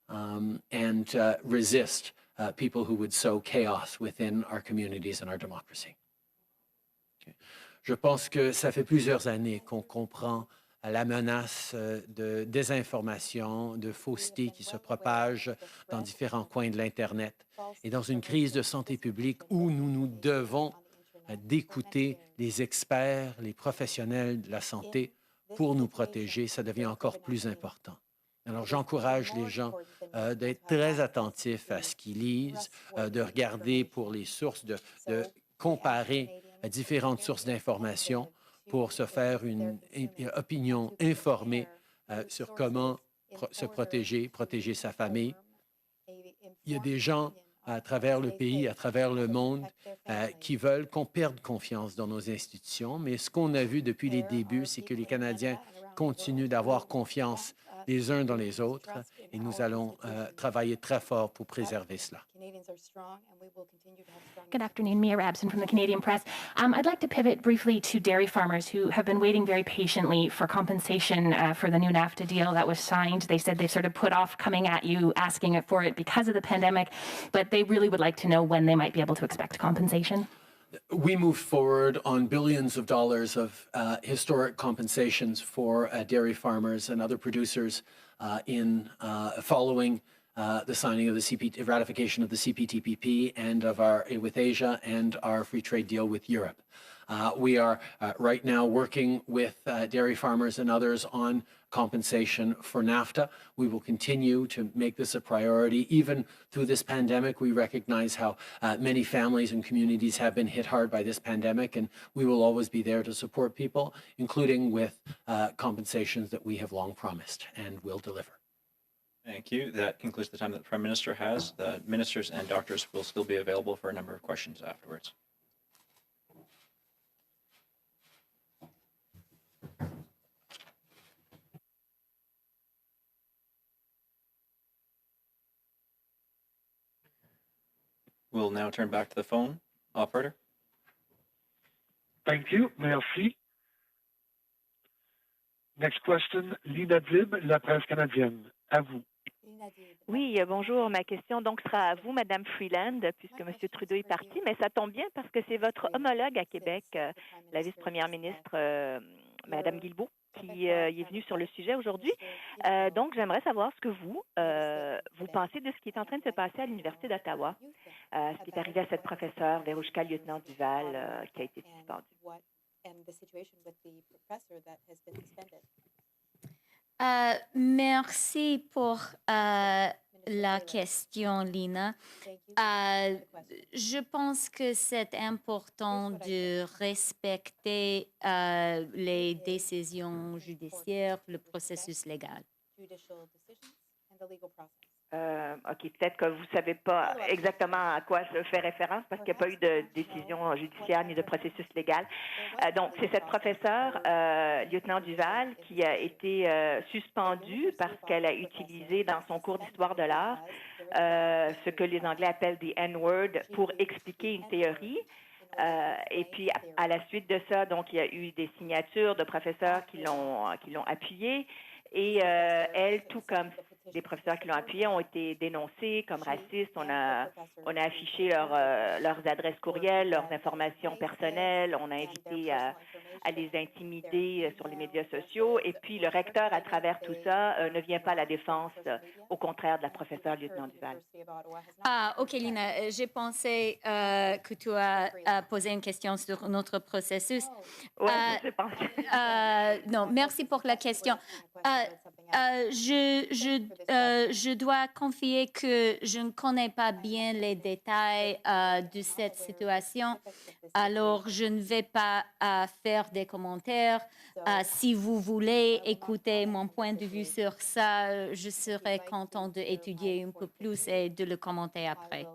Speaker 1: and resist people who would sow chaos within our communities and our democracy. Okay. Je pense que ça fait plusieurs années qu'on comprend la menace de désinformation, de fausseté qui se propage dans différents coins de l'Internet. Et dans une crise de santé publique où nous nous devons d'écouter les experts, les professionnels de la santé pour nous protéger, ça devient encore plus important. Alors, j'encourage les gens d'être très attentifs à ce qu'ils lisent, de regarder pour les sources, de comparer différentes sources d'informations pour se faire une opinion informée sur comment se protéger, protéger sa famille. Il y a des gens à travers le pays, à travers le monde, qui veulent qu'on perde confiance dans nos institutions. Mais ce qu'on a vu depuis les débuts, c'est que les Canadiens continuent d'avoir confiance les uns dans les autres, et nous allons travailler très fort pour préserver cela.
Speaker 16: Good afternoon, Mia Rabson from the Canadian Press. I'd like to pivot briefly to dairy farmers who have been waiting very patiently for compensation for the new NAFTA deal that was signed. They said they've sort of put off coming at you, asking for it because of the pandemic, but they really would like to know when they might be able to expect compensation.
Speaker 1: We moved forward on billions of dollars of historic compensations for dairy farmers and other producers in following the signing of the ratification of the CPTPP and of our with Asia and our free trade deal with Europe. We are right now working with dairy farmers and others on compensation for NAFTA. We will continue to make this a priority. Even through this pandemic, we recognize how many families and communities have been hit hard by this pandemic, and we will always be there to support people, including with compensations that we have long promised and will deliver.
Speaker 6: Thank you. That concludes the time that the Prime Minister has. The ministers and doctors will still be available for a number of questions afterwards. We'll now turn back to the phone. Operator.
Speaker 7: Thank you. Merci. Next question, Lina Dib, La Presse canadienne. À vous.
Speaker 8: Oui, bonjour. Ma question donc sera à vous, Madame Freeland, puisque M. Trudeau est parti, mais ça tombe bien parce que c'est votre homologue à Québec, la vice-première ministre, Madame Guilbeault, qui est venu sur le sujet aujourd'hui. Donc, j'aimerais savoir ce que vous pensez de ce qui est en train de se passer à l'Université d'Ottawa, ce qui est arrivé à cette professeure, Verouchka Lieutenant Duval, qui a été suspendue.
Speaker 2: Merci pour la question, Lina. Je pense que c'est important de respecter les décisions judiciaires, le processus légal.
Speaker 8: OK, peut-être que vous ne savez pas exactement à quoi je fais référence parce qu'il n'y a pas eu de décision judiciaire ni de processus légal. Donc, c'est cette professeure, lieutenant Duval, qui a été suspendue parce qu'elle a utilisé dans son cours d'histoire de l'art ce que les Anglais appellent des N-word pour expliquer une théorie. Et puis, à la suite de ça, donc, il y a eu des signatures de professeurs qui l'ont appuyée. Et elle, tout comme les professeurs qui l'ont appuyé, ont été dénoncés comme racistes. On a affiché leurs adresses courriels, leurs informations personnelles. On a invité à les intimider sur les médias sociaux. Et puis, le recteur, à travers tout ça, ne vient pas à la défense, au contraire de la professeure lieutenant Duval.
Speaker 2: OK, Lina, j'ai pensé que tu as posé une question sur notre processus.
Speaker 8: Oui, j'ai pensé.
Speaker 2: Non, merci pour la question. Je dois confier que je ne connais pas bien les détails de cette situation, alors je ne vais pas faire des commentaires. Si vous voulez écouter mon point de vue sur ça, je serai content d'étudier un peu plus et de le commenter après.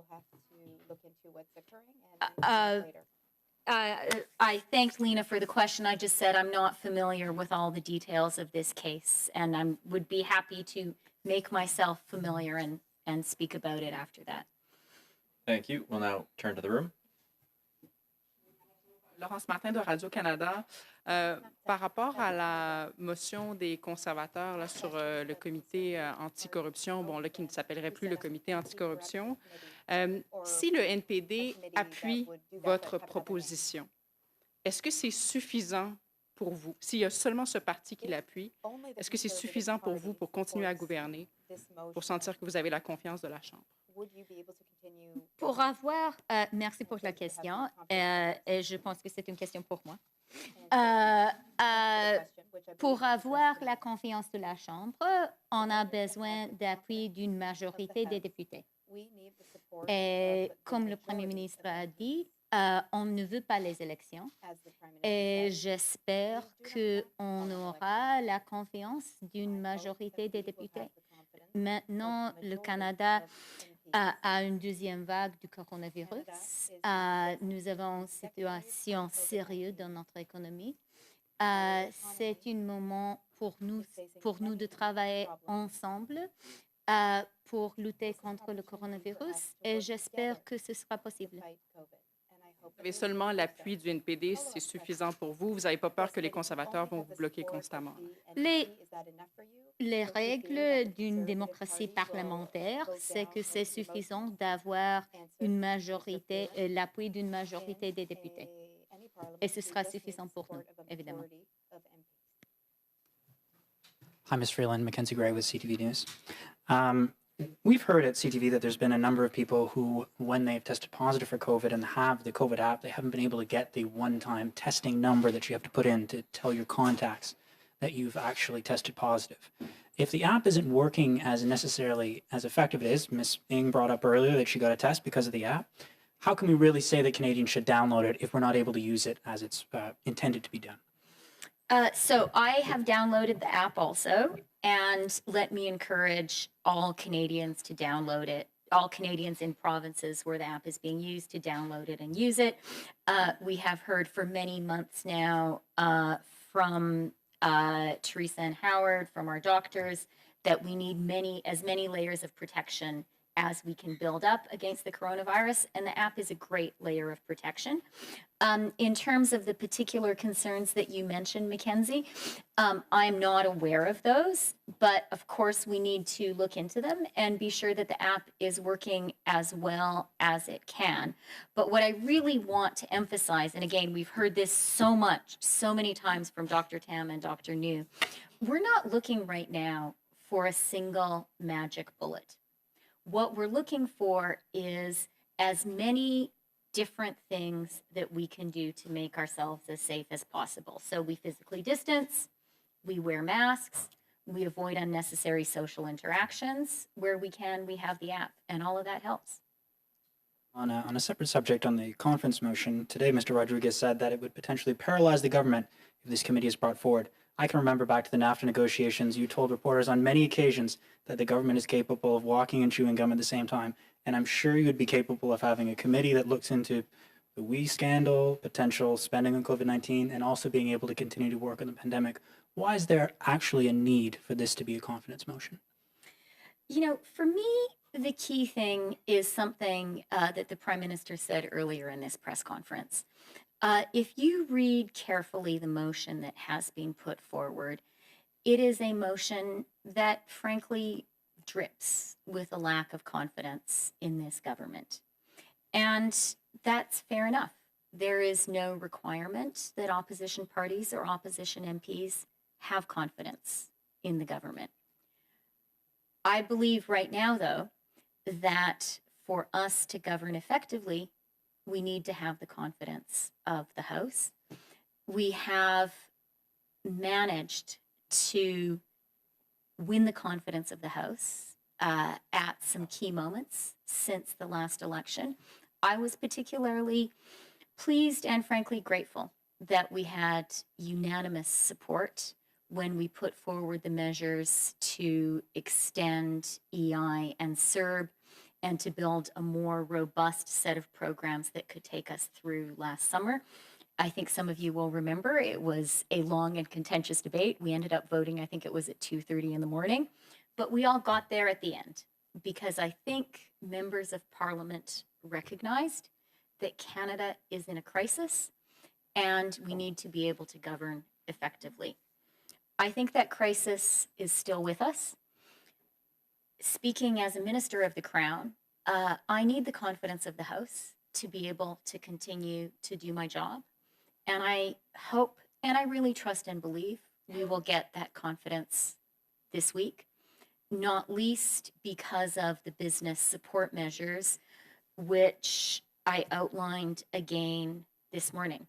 Speaker 2: I thanked Lena for the question. I just said I'm not familiar with all the details of this case, and I would be happy to make myself familiar and speak about it after that.
Speaker 6: Thank you. We'll now turn to the room.
Speaker 17: Laurence Martin de Radio-Canada. Par rapport à la motion des conservateurs là, sur le comité anticorruption, bon, là, qui ne s'appellerait plus le comité anticorruption, si le NPD appuie votre proposition, est-ce que c'est suffisant pour vous? S'il y a seulement ce parti qui l'appuie, est-ce que c'est suffisant pour vous pour continuer à gouverner, pour sentir que vous avez la confiance de la Chambre?
Speaker 2: Pour avoir, merci pour la question, et je pense que c'est une question pour moi. Pour avoir la confiance de la Chambre, on a besoin d'appui d'une majorité des députés. Et comme le Premier ministre a dit, on ne veut pas les élections et j'espère qu'on aura la confiance d'une majorité des députés. Maintenant, le Canada a une deuxième vague du coronavirus. Nous avons une situation sérieuse dans notre économie. C'est un moment pour nous de travailler ensemble pour lutter contre le coronavirus et j'espère que ce sera possible.
Speaker 17: Vous avez seulement l'appui du NPD, c'est suffisant pour vous? Vous n'avez pas peur que les conservateurs vont vous bloquer constamment?
Speaker 2: Les règles d'une démocratie parlementaire, c'est que c'est suffisant d'avoir une majorité, l'appui d'une majorité des députés. Et ce sera suffisant pour nous, évidemment.
Speaker 14: Hi, Ms. Freeland, Mackenzie Gray with CTV News. We've heard at CTV that there's been a number of people who, when they've tested positive for COVID and have the COVID app, they haven't been able to get the one-time testing number that you have to put in to tell your contacts that you've actually tested positive. If the app isn't working as necessarily as effective it is, Ms. Ng brought up earlier that she got a test because of the app, how can we really say that Canadians should download it if we're not able to use it as it's intended to be done?
Speaker 2: So I have downloaded the app also, and let me encourage all Canadians to download it. All Canadians in provinces where the app is being used to download it and use it. We have heard for many months now from Theresa and Howard, from our doctors, that we need as many layers of protection as we can build up against the coronavirus, and the app is a great layer of protection. In terms of the particular concerns that you mentioned, Mackenzie, I'm not aware of those, but of course we need to look into them and be sure that the app is working as well as it can. But what I really want to emphasize, and again, we've heard this so many times from Dr. Tam and Dr. New, we're not looking right now for a single magic bullet. What we're looking for is as many different things that we can do to make ourselves as safe as possible. So we physically distance, we wear masks, we avoid unnecessary social interactions. Where we can, we have the app, and all of that helps.
Speaker 14: On a separate subject on the conference motion, today Mr. Rodriguez said that it would potentially paralyze the government if this committee is brought forward. I can remember back to the NAFTA negotiations, you told reporters on many occasions that the government is capable of walking and chewing gum at the same time. And I'm sure you would be capable of having a committee that looks into the WE scandal, potential spending on COVID-19, and also being able to continue to work on the pandemic. Why is there actually a need for this to be a confidence motion?
Speaker 2: You know, for me, the key thing is something that the Prime Minister said earlier in this press conference. If you read carefully the motion that has been put forward, it is a motion that frankly drips with a lack of confidence in this government. And that's fair enough. There is no requirement that opposition parties or opposition MPs have confidence in the government. I believe right now, though, that for us to govern effectively, we need to have the confidence of the House. We have managed to win the confidence of the House at some key moments since the last election. I was particularly pleased and frankly grateful that we had unanimous support when we put forward the measures to extend EI and CERB and to build a more robust set of programs that could take us through last summer. I think some of you will remember it was a long and contentious debate. We ended up voting, I think it was at 2:30 in the morning, but we all got there at the end because I think members of Parliament recognized that Canada is in a crisis and we need to be able to govern effectively. I think that crisis is still with us. Speaking as a minister of the Crown, I need the confidence of the House to be able to continue to do my job. And I hope, and I really trust and believe we will get that confidence this week, not least because of the business support measures, which I outlined again this morning.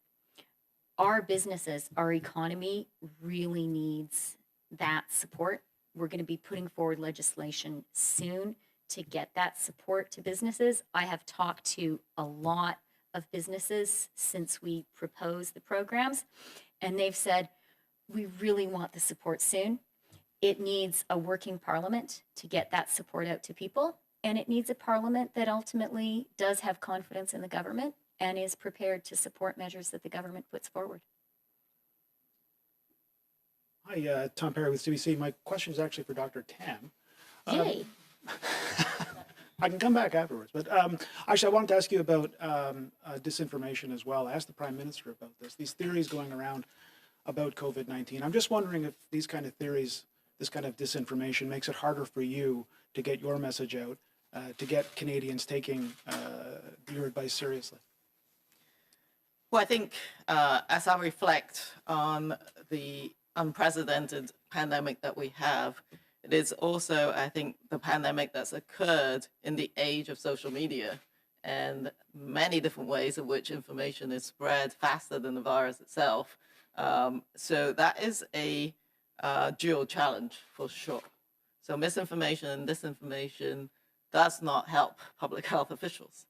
Speaker 2: Our businesses, our economy really needs that support. We're going to be putting forward legislation soon to get that support to businesses. I have talked to a lot of businesses since we proposed the programs, and they've said, we really want the support soon. It needs a working parliament to get that support out to people, and it needs a parliament that ultimately does have confidence in the government and is prepared to support measures that the government puts forward.
Speaker 15: Hi, Tom Perry with CBC. My question is actually for Dr. Tam.
Speaker 2: Yay.
Speaker 15: I can come back afterwards, but actually I wanted to ask you about disinformation as well. I asked the Prime Minister about this, these theories going around about COVID-19. I'm just wondering if these kind of theories, this kind of disinformation makes it harder for you to get your message out, to get Canadians taking your advice seriously.
Speaker 4: Well, I think as I reflect on the unprecedented pandemic that we have, it is also, I think, the pandemic that's occurred in the age of social media and many different ways in which information is spread faster than the virus itself. So that is a dual challenge for sure. So misinformation and disinformation does not help public health officials.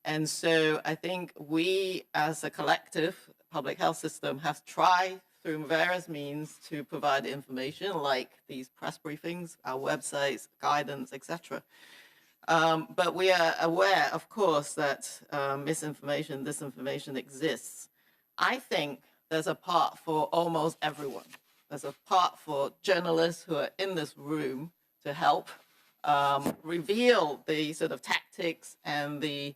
Speaker 4: And so I think we as a collective public health system have tried through various means to provide information like these press briefings, our websites, guidance, etc. But we are aware, of course, that misinformation, disinformation exists. I think there's a part for almost everyone. There's a part for journalists who are in this room to help reveal the sort of tactics and the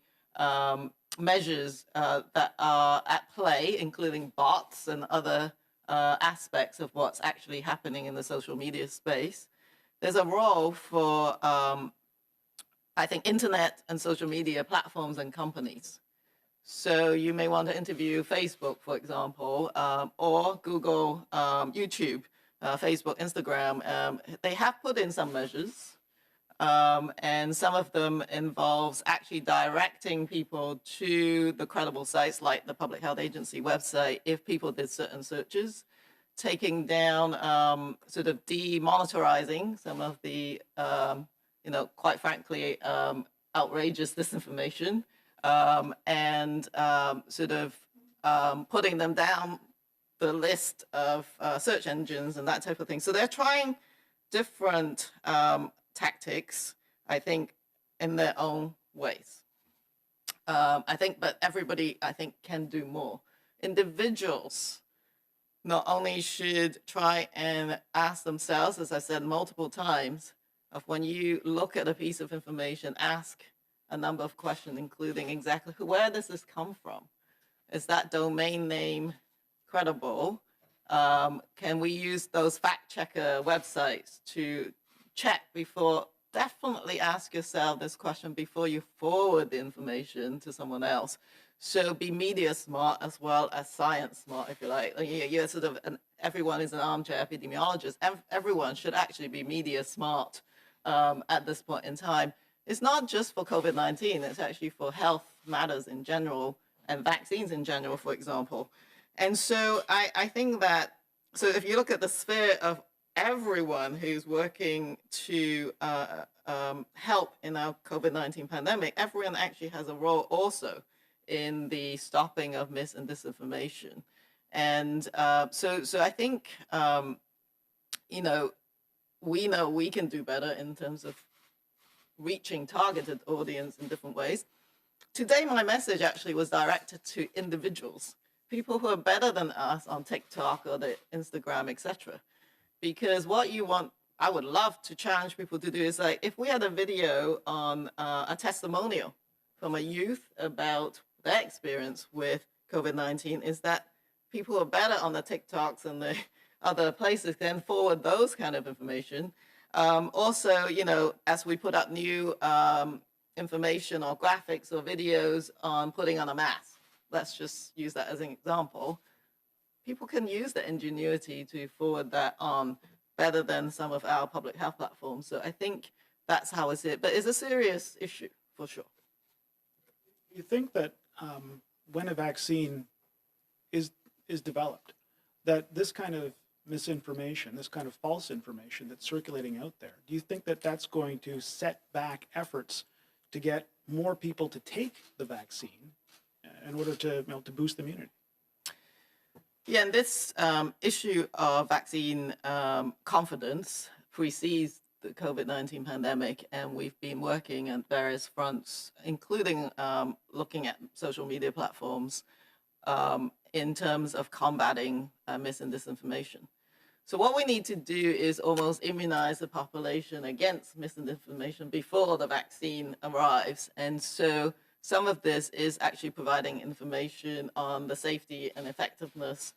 Speaker 4: measures that are at play, including bots and other aspects of what's actually happening in the social media space. There's a role for, I think, internet and social media platforms and companies. So you may want to interview Facebook, for example, or Google, YouTube, Facebook, Instagram. They have put in some measures, and some of them involves actually directing people to the credible sites like the Public Health Agency website if people did certain searches, taking down, sort of demonetizing some of the, quite frankly, outrageous disinformation, and sort of putting them down the list of search engines and that type of thing. So they're trying different tactics, I think, in their own ways. I think, but everybody, I think, can do more. Individuals not only should try and ask themselves, as I said multiple times, of when you look at a piece of information, ask a number of questions, including exactly where does this come from? Is that domain name credible? Can we use those fact checker websites to check before? Definitely ask yourself this question before you forward the information to someone else. So be media smart as well as science smart, if you like. You're sort of, everyone is an armchair epidemiologist. Everyone should actually be media smart at this point in time. It's not just for COVID-19, it's actually for health matters in general and vaccines in general, for example. And so I think that, so if you look at the sphere of everyone who's working to help in our COVID-19 pandemic, everyone actually has a role also in the stopping of mis and disinformation. And so I think, we know we can do better in terms of reaching targeted audience in different ways. Today, my message actually was directed to individuals, people who are better than us on TikTok or the Instagram, etc. Because what you want, I would love to challenge people to do is like, if we had a video on a testimonial from a youth about their experience with COVID-19, is that people who are better on the TikToks and the other places can forward those kind of information. Also, as we put up new information or graphics or videos on putting on a mask, let's just use that as an example. People can use the ingenuity to forward that on better than some of our public health platforms. So I think that's how it's it. But it's a serious issue, for sure.
Speaker 15: You think that when a vaccine is developed, that this kind of misinformation, this kind of false information that's circulating out there, do you think that that's going to set back efforts to get more people to take the vaccine in order to, to boost immunity?
Speaker 4: Yeah, and this issue of vaccine confidence precedes the COVID-19 pandemic, and we've been working on various fronts, including looking at social media platforms in terms of combating mis and disinformation. So what we need to do is almost immunize the population against mis and disinformation before the vaccine arrives. And so some of this is actually providing information on the safety and effectiveness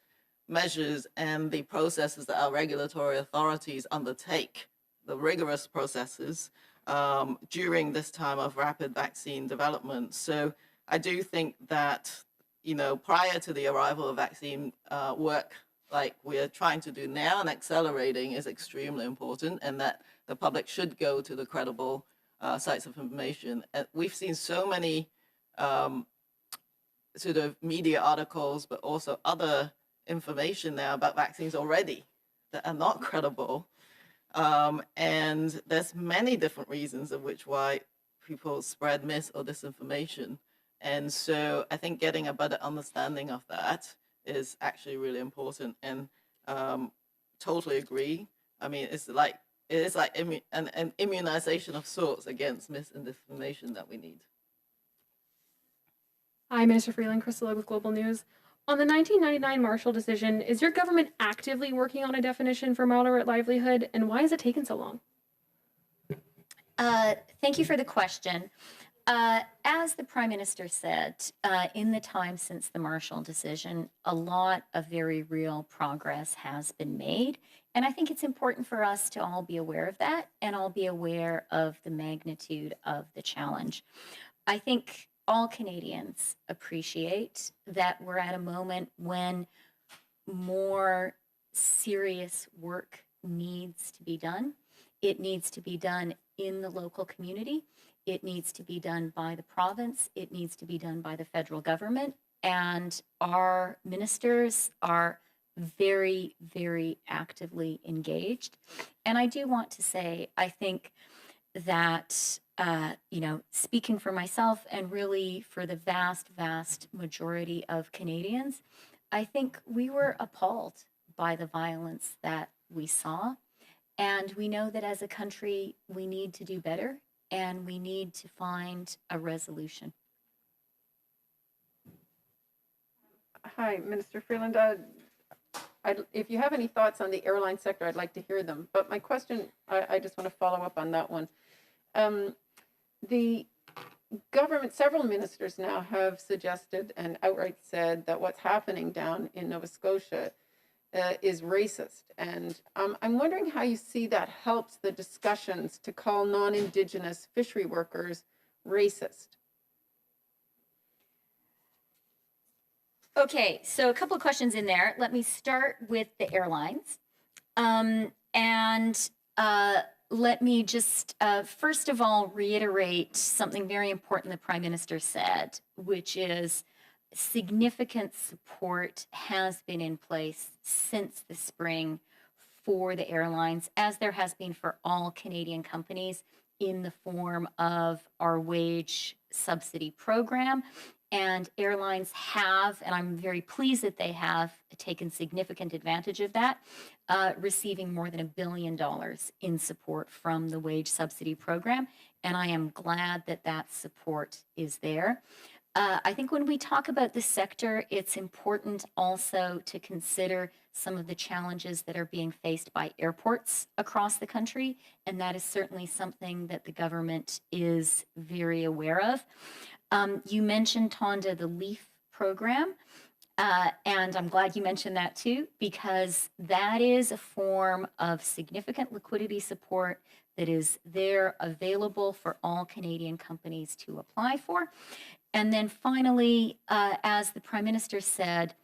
Speaker 4: measures and the processes that our regulatory authorities undertake, the rigorous processes during this time of rapid vaccine development. So I do think that, prior to the arrival of vaccine work like we're trying to do now and accelerating is extremely important, and that the public should go to the credible sites of information. And we've seen so many sort of media articles, but also other information now about vaccines already that are not credible. And there's many different reasons of why people spread mis or disinformation. And so I think getting a better understanding of that is actually really important, and totally agree. I mean, it is like an immunization of sorts against mis and disinformation that we need.
Speaker 12: Hi, Minister Freeland, Chrystia with Global News. On the 1999 Marshall decision, is your government actively working on a definition for moderate livelihood, and why has it taken so long?
Speaker 2: Thank you for the question. As the Prime Minister said, in the time since the Marshall decision, a lot of very real progress has been made. And I think it's important for us to all be aware of that and all be aware of the magnitude of the challenge. I think all Canadians appreciate that we're at a moment when more serious work needs to be done. It needs to be done in the local community. It needs to be done by the province. It needs to be done by the federal government. And our ministers are very, very actively engaged. And I do want to say, I think that, speaking for myself and really for the vast, vast majority of Canadians, I think we were appalled by the violence that we saw. And we know that as a country, we need to do better and we need to find a resolution.
Speaker 13: Hi, Minister Freeland. If you have any thoughts on the airline sector, I'd like to hear them. But my question, I just want to follow up on that one. The government, several ministers now have suggested and outright said that what's happening down in Nova Scotia is racist. And I'm wondering how you see that helps the discussions to call non-Indigenous fishery workers racist.
Speaker 2: Okay, so a couple of questions in there. Let me start with the airlines. Let me just, first of all, reiterate something very important the Prime Minister said, which is significant support has been in place since the spring for the airlines, as there has been for all Canadian companies, in the form of our wage subsidy program. And airlines have, and I'm very pleased that they have taken significant advantage of that, receiving more than $1 billion in support from the wage subsidy program. And I am glad that that support is there. I think when we talk about the sector, it's important also to consider some of the challenges that are being faced by airports across the country. And that is certainly something that the government is very aware of. You mentioned, Tonda, the LEAF program, and I'm glad you mentioned that too, because that is a form of significant liquidity support that is there available for all Canadian companies to apply for. And then finally, as the Prime Minister said,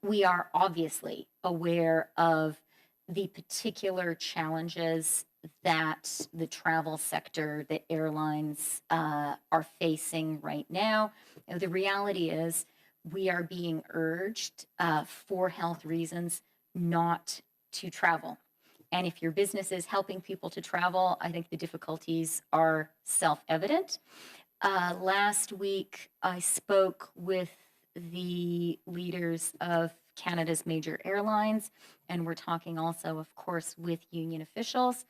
Speaker 2: we are obviously aware of the particular challenges that the travel sector, the airlines are facing right now. You know, the reality is we are being urged for health reasons not to travel. And if your business is helping people to travel, I think the difficulties are self-evident. Last week, I spoke with the leaders of Canada's major airlines, and we're talking also, of course, with union officials.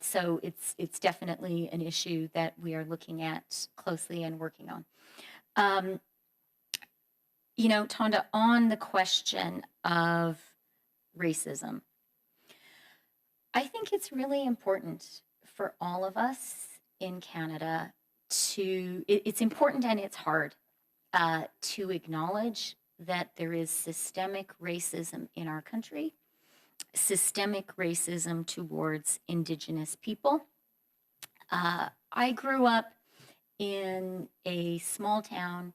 Speaker 2: So it's definitely an issue that we are looking at closely and working on. You know, Tonda, on the question of racism, I think it's really important for all of us in Canada to, it's important and it's hard to acknowledge that there is systemic racism in our country, systemic racism towards Indigenous people. I grew up in a small town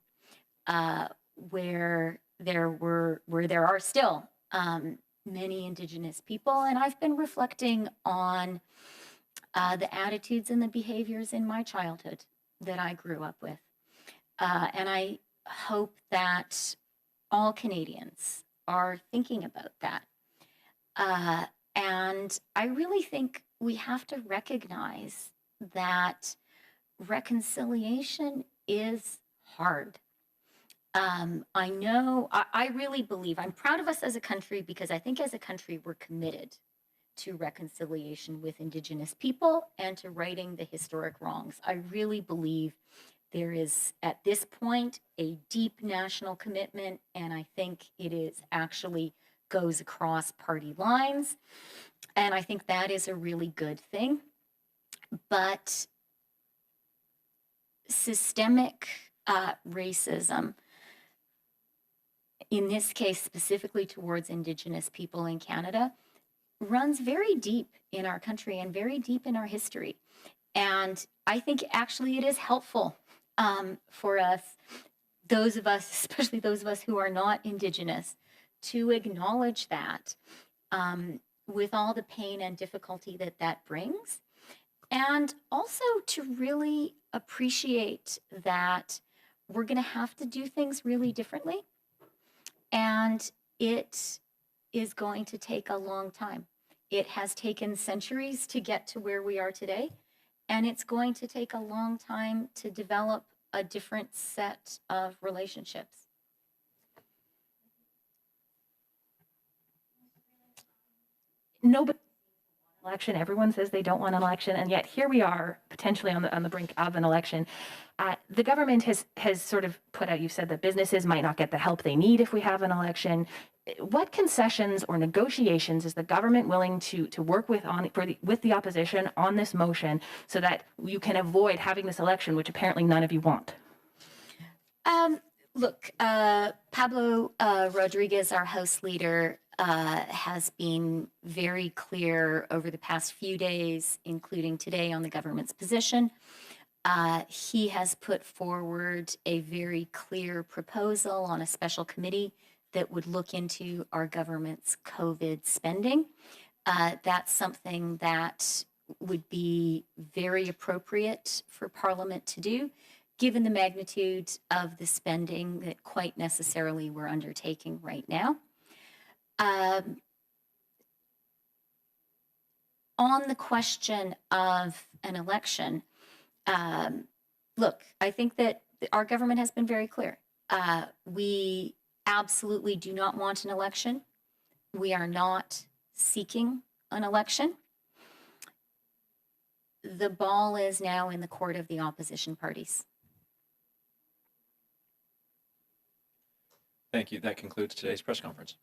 Speaker 2: where there are still many Indigenous people, and I've been reflecting on the attitudes and the behaviors in my childhood that I grew up with. And I hope that all Canadians are thinking about that. And I really think we have to recognize that reconciliation is hard. I know, I really believe, I'm proud of us as a country because I think as a country we're committed to reconciliation with Indigenous people and to righting the historic wrongs. I really believe there is, at this point, a deep national commitment, and I think it is actually goes across party lines. And I think that is a really good thing. but systemic racism, in this case specifically towards Indigenous people in Canada, runs very deep in our country and very deep in our history. And I think actually it is helpful for us, those of us, especially those of us who are not Indigenous, to acknowledge that with all the pain and difficulty that that brings. And also to really appreciate that we're going to have to do things really differently. And it is going to take a long time. It has taken centuries to get to where we are today. And it's going to take a long time to develop a different set of relationships.
Speaker 16: Nobody election. Everyone says they don't want an election, and yet here we are, potentially on the brink of an election. The government has sort of put out. You said that businesses might not get the help they need if we have an election. What concessions or negotiations is the government willing to work with with the opposition on this motion so that you can avoid having this election, which apparently none of you want?
Speaker 2: Look, Pablo Rodriguez, our House Leader, has been very clear over the past few days, including today, on the government's position. He has put forward a very clear proposal on a special committee that would look into our government's COVID spending. That's something that would be very appropriate for Parliament to do, given the magnitude of the spending that quite necessarily we're undertaking right now. On the question of an election, look, I think that our government has been very clear. We absolutely do not want an election. We are not seeking an election. The ball is now in the court of the opposition parties.
Speaker 6: Thank you. That concludes today's press conference.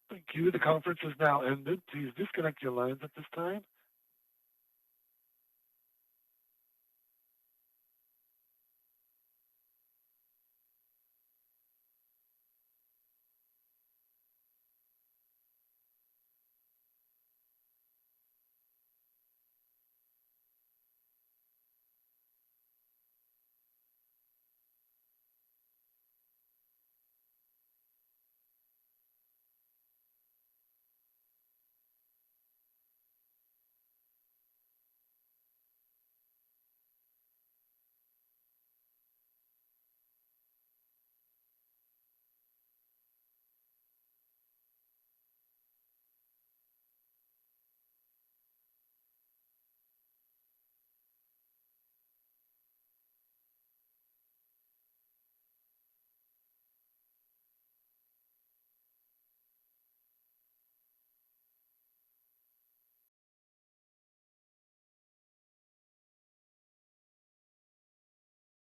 Speaker 7: Thank you. The conference is now ended. Please disconnect your lines at this time